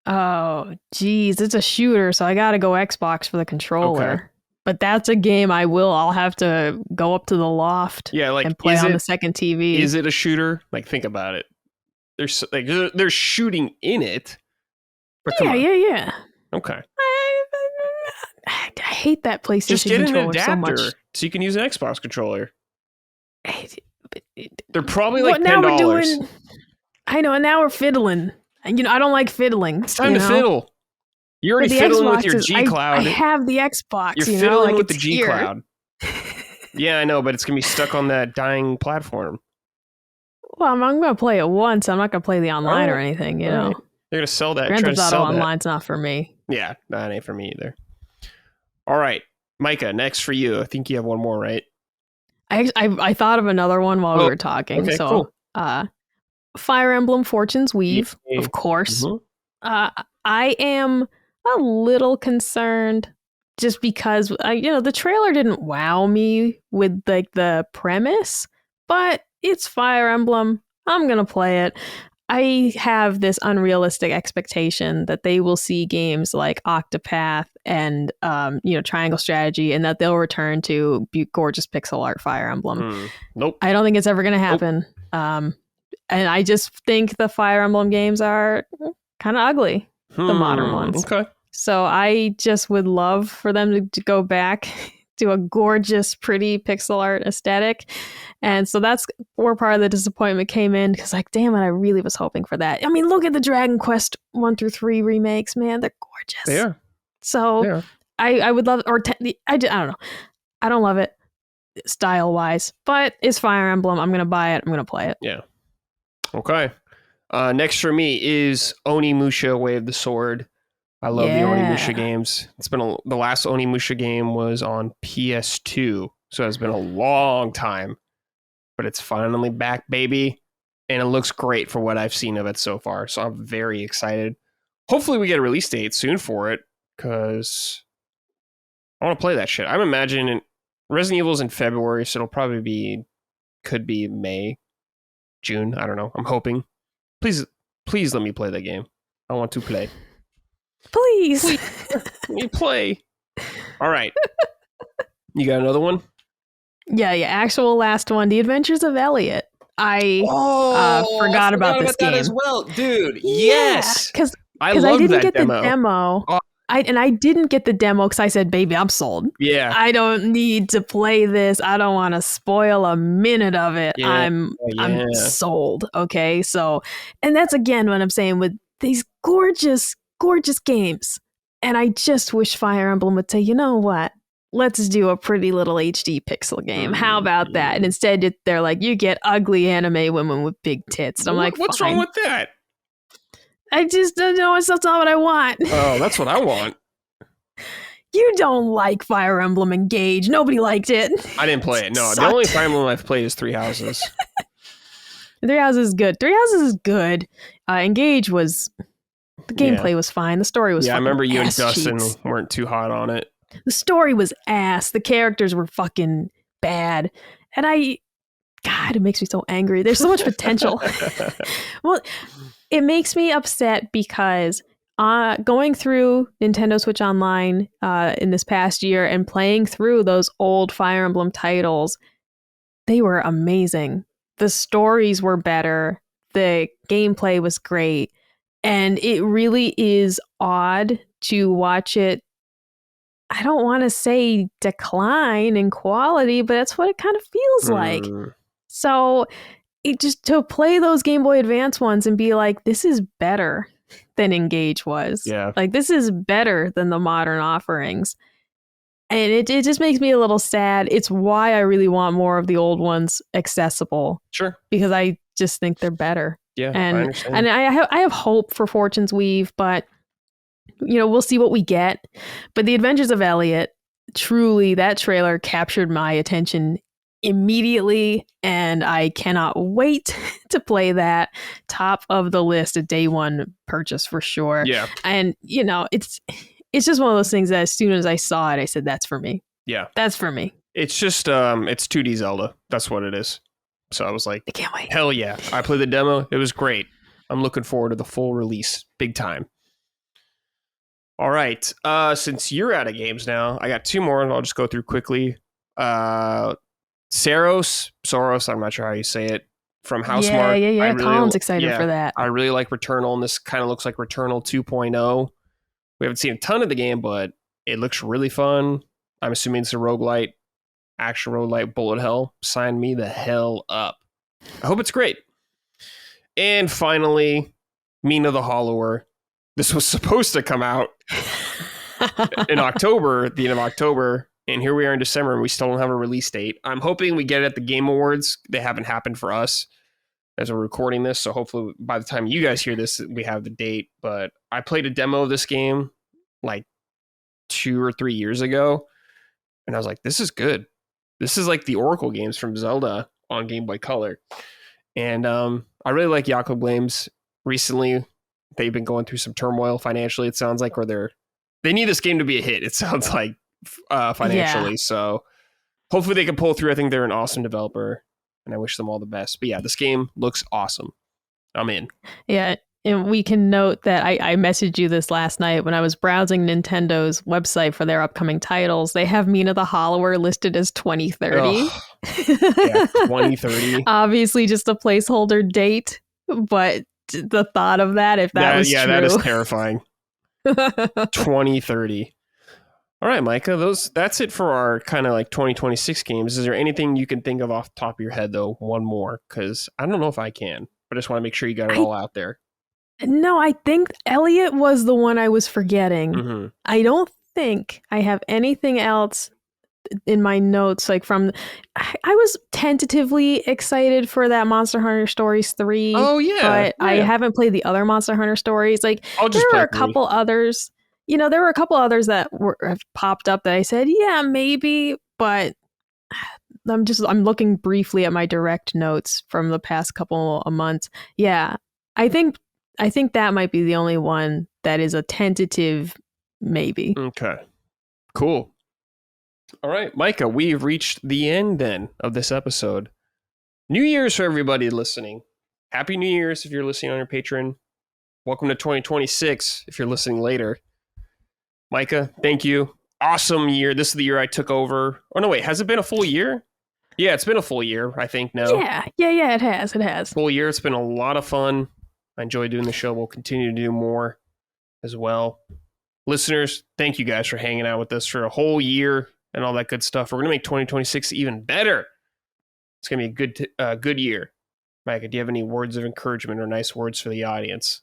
Oh, geez, it's a shooter, so I gotta go Xbox for the controller. Okay. But that's a game I'll have to go up to the loft and play on the second TV. Is it a shooter? Like, think about it. There's shooting in it. Yeah. Okay. I hate that PlayStation Just get controller an adapter so much. So you can use an Xbox controller. They're probably like $10. Now we're doing, I know, and now we're fiddling. And I don't like fiddling. It's time to fiddle. You're already fiddling with your G Cloud. I have the Xbox. You're fiddling with the G Cloud. Yeah, I know, but it's gonna be stuck on that dying platform. Well, I'm gonna play it once. I'm not gonna play the online or anything. You know, they're gonna sell that. Grand Theft Auto Online's not for me. Yeah, that ain't for me either. All right, Micah, next for you. I think you have one more, right? I thought of another one while we were talking. Okay, so, cool. Fire Emblem Fortune's Weave, of course. Mm-hmm. I am a little concerned just because the trailer didn't wow me with like the premise, but it's Fire Emblem. I'm gonna play it. I have this unrealistic expectation that they will see games like Octopath and Triangle Strategy, and that they'll return to gorgeous pixel art Fire Emblem. Nope. I don't think it's ever going to happen. Nope. And I just think the Fire Emblem games are kind of ugly, the modern ones. Okay. So I just would love for them to go back to a gorgeous, pretty pixel art aesthetic. And so that's where part of the disappointment came in, because like, damn it, I really was hoping for that. I mean, look at the Dragon Quest 1 through 3 remakes, man. They're gorgeous. They are. So I would love, I don't know. I don't love it style-wise, but it's Fire Emblem. I'm going to buy it. I'm going to play it. Yeah. Okay. Next for me is Onimusha Way of the Sword. I love the Onimusha games. It's been the last Onimusha game was on PS2, so it's been a long time, but it's finally back, baby, and it looks great for what I've seen of it so far. So I'm very excited. Hopefully, we get a release date soon for it, because I want to play that shit. I'm imagining Resident Evil's in February, so it'll probably could be May, June. I don't know. I'm hoping. Please let me play that game. I want to play. Please. Let me play. All right. You got another one? Yeah. Actual last one. The Adventures of Elliot. I forgot about this game that as well, dude. Yes. Because I didn't get the demo. Oh. I didn't get the demo because I said, baby, I'm sold. Yeah. I don't need to play this. I don't want to spoil a minute of it. Yeah. I'm sold. Okay. So, and that's again what I'm saying with these gorgeous games. And I just wish Fire Emblem would say, you know what? Let's do a pretty little HD pixel game. How about that? And instead, they're like, you get ugly anime women with big tits. And I'm like, what's fine. wrong with that? I just don't know. That's not what I want. Oh, that's what I want. You don't like Fire Emblem Engage. Nobody liked it. I didn't play it. No, the only Fire Emblem I've played is Three Houses. Three Houses is good. Engage was... The gameplay was fine. The story was I remember you and Dustin weren't too hot on it. The story was ass. The characters were fucking bad. And God, it makes me so angry. There's so much potential. Well, it makes me upset because going through Nintendo Switch Online in this past year and playing through those old Fire Emblem titles, they were amazing. The stories were better. The gameplay was great. And it really is odd to watch it, I don't want to say decline in quality, but that's what it kind of feels like. So it just to play those Game Boy Advance ones and be like, this is better than Engage was. Yeah. Like, this is better than the modern offerings. And it just makes me a little sad. It's why I really want more of the old ones accessible. Sure. Because I just think they're better. Yeah, and I understand. And I have hope for Fortune's Weave, but we'll see what we get. But The Adventures of Elliot, truly, that trailer captured my attention immediately, and I cannot wait to play that. Top of the list, a day one purchase for sure. Yeah. And it's just one of those things that as soon as I saw it, I said, that's for me. Yeah. That's for me. It's just it's 2D Zelda. That's what it is. So I was like, I can't wait. Hell yeah. I played the demo. It was great. I'm looking forward to the full release. Big time. All right. Since you're out of games now, I got two more and I'll just go through quickly. Soros, I'm not sure how you say it, from Housemarque. Yeah. Colin's excited for that. I really like Returnal, and this kind of looks like Returnal 2.0. We haven't seen a ton of the game, but it looks really fun. I'm assuming it's a roguelite. Action roguelite bullet hell. Sign me the hell up. I hope it's great. And finally, Mina the Hollower. This was supposed to come out in October, at the end of October, and here we are in December, and we still don't have a release date. I'm hoping we get it at the Game Awards. They haven't happened for us as we're recording this, so hopefully by the time you guys hear this, we have the date. But I played a demo of this game like 2 or 3 years ago, and I was like, this is good. This is like the Oracle games from Zelda on Game Boy Color. And I really like Jakob Games. Recently, they've been going through some turmoil financially, it sounds like, or they need this game to be a hit, it sounds like, financially. Yeah. So hopefully they can pull through. I think they're an awesome developer, and I wish them all the best. But yeah, this game looks awesome. I'm in. Yeah. And we can note that I messaged you this last night when I was browsing Nintendo's website for their upcoming titles. They have Mina the Hollower listed as 2030. Yeah, 2030. Obviously just a placeholder date, but the thought of that, if that was true. Yeah, that is terrifying. 2030. All right, Micah, that's it for our kind of like 2026 games. Is there anything you can think of off the top of your head, though? One more, because I don't know if I can, but I just want to make sure you got it all out there. No, I think Elliot was the one I was forgetting. Mm-hmm. I don't think I have anything else in my notes. Like I was tentatively excited for that Monster Hunter Stories 3. Oh, yeah. But I haven't played the other Monster Hunter stories. Like, there were a couple others. There were a couple others that have popped up that I said, yeah, maybe, but I'm looking briefly at my direct notes from the past couple of months. Yeah, I think that might be the only one that is a tentative maybe. Okay, cool. All right, Micah, we've reached the end then of this episode. New Year's for everybody listening. Happy New Year's if you're listening on your Patreon. Welcome to 2026 if you're listening later. Micah, thank you. Awesome year. This is the year I took over. Oh, no, wait. Has it been a full year? Yeah, it's been a full year, I think, now. Yeah, it has. Full year. It's been a lot of fun. I enjoy doing the show. We'll continue to do more as well. Listeners, thank you guys for hanging out with us for a whole year and all that good stuff. We're going to make 2026 even better. It's going to be a good year. Micah, do you have any words of encouragement or nice words for the audience?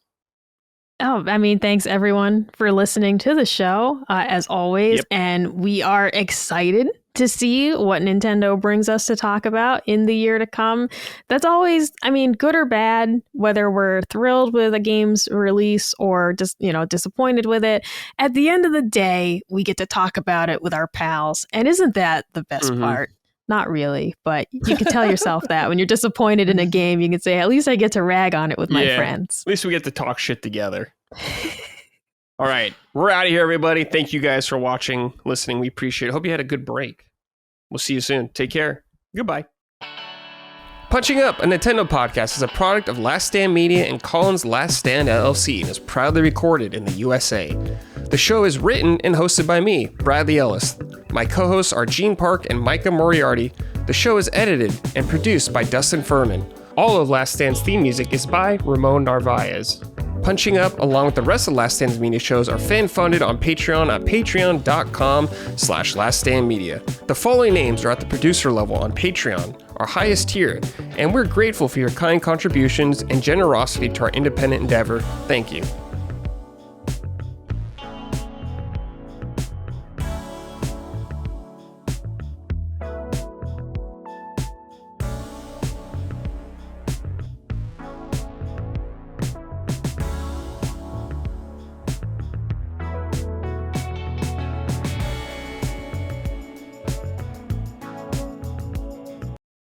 Oh, I mean, thanks everyone for listening to the show, as always. Yep. And we are excited to see what Nintendo brings us to talk about in the year to come. That's always, I mean, good or bad, whether we're thrilled with a game's release or just, disappointed with it. At the end of the day, we get to talk about it with our pals. And isn't that the best part? Not really, but you can tell yourself that when you're disappointed in a game, you can say, at least I get to rag on it with my friends. At least we get to talk shit together. All right. We're out of here, everybody. Thank you guys for watching, listening. We appreciate it. Hope you had a good break. We'll see you soon. Take care. Goodbye. Punching Up, a Nintendo podcast, is a product of Last Stand Media and Collins Last Stand LLC and is proudly recorded in the USA. The show is written and hosted by me, Bradley Ellis. My co-hosts are Gene Park and Micah Moriarty. The show is edited and produced by Dustin Furman. All of Last Stand's theme music is by Ramon Narvaez. Punching Up, along with the rest of Last Stand's media shows, are fan-funded on Patreon at patreon.com/laststandmedia. The following names are at the producer level on Patreon, our highest tier, and we're grateful for your kind contributions and generosity to our independent endeavor. Thank you.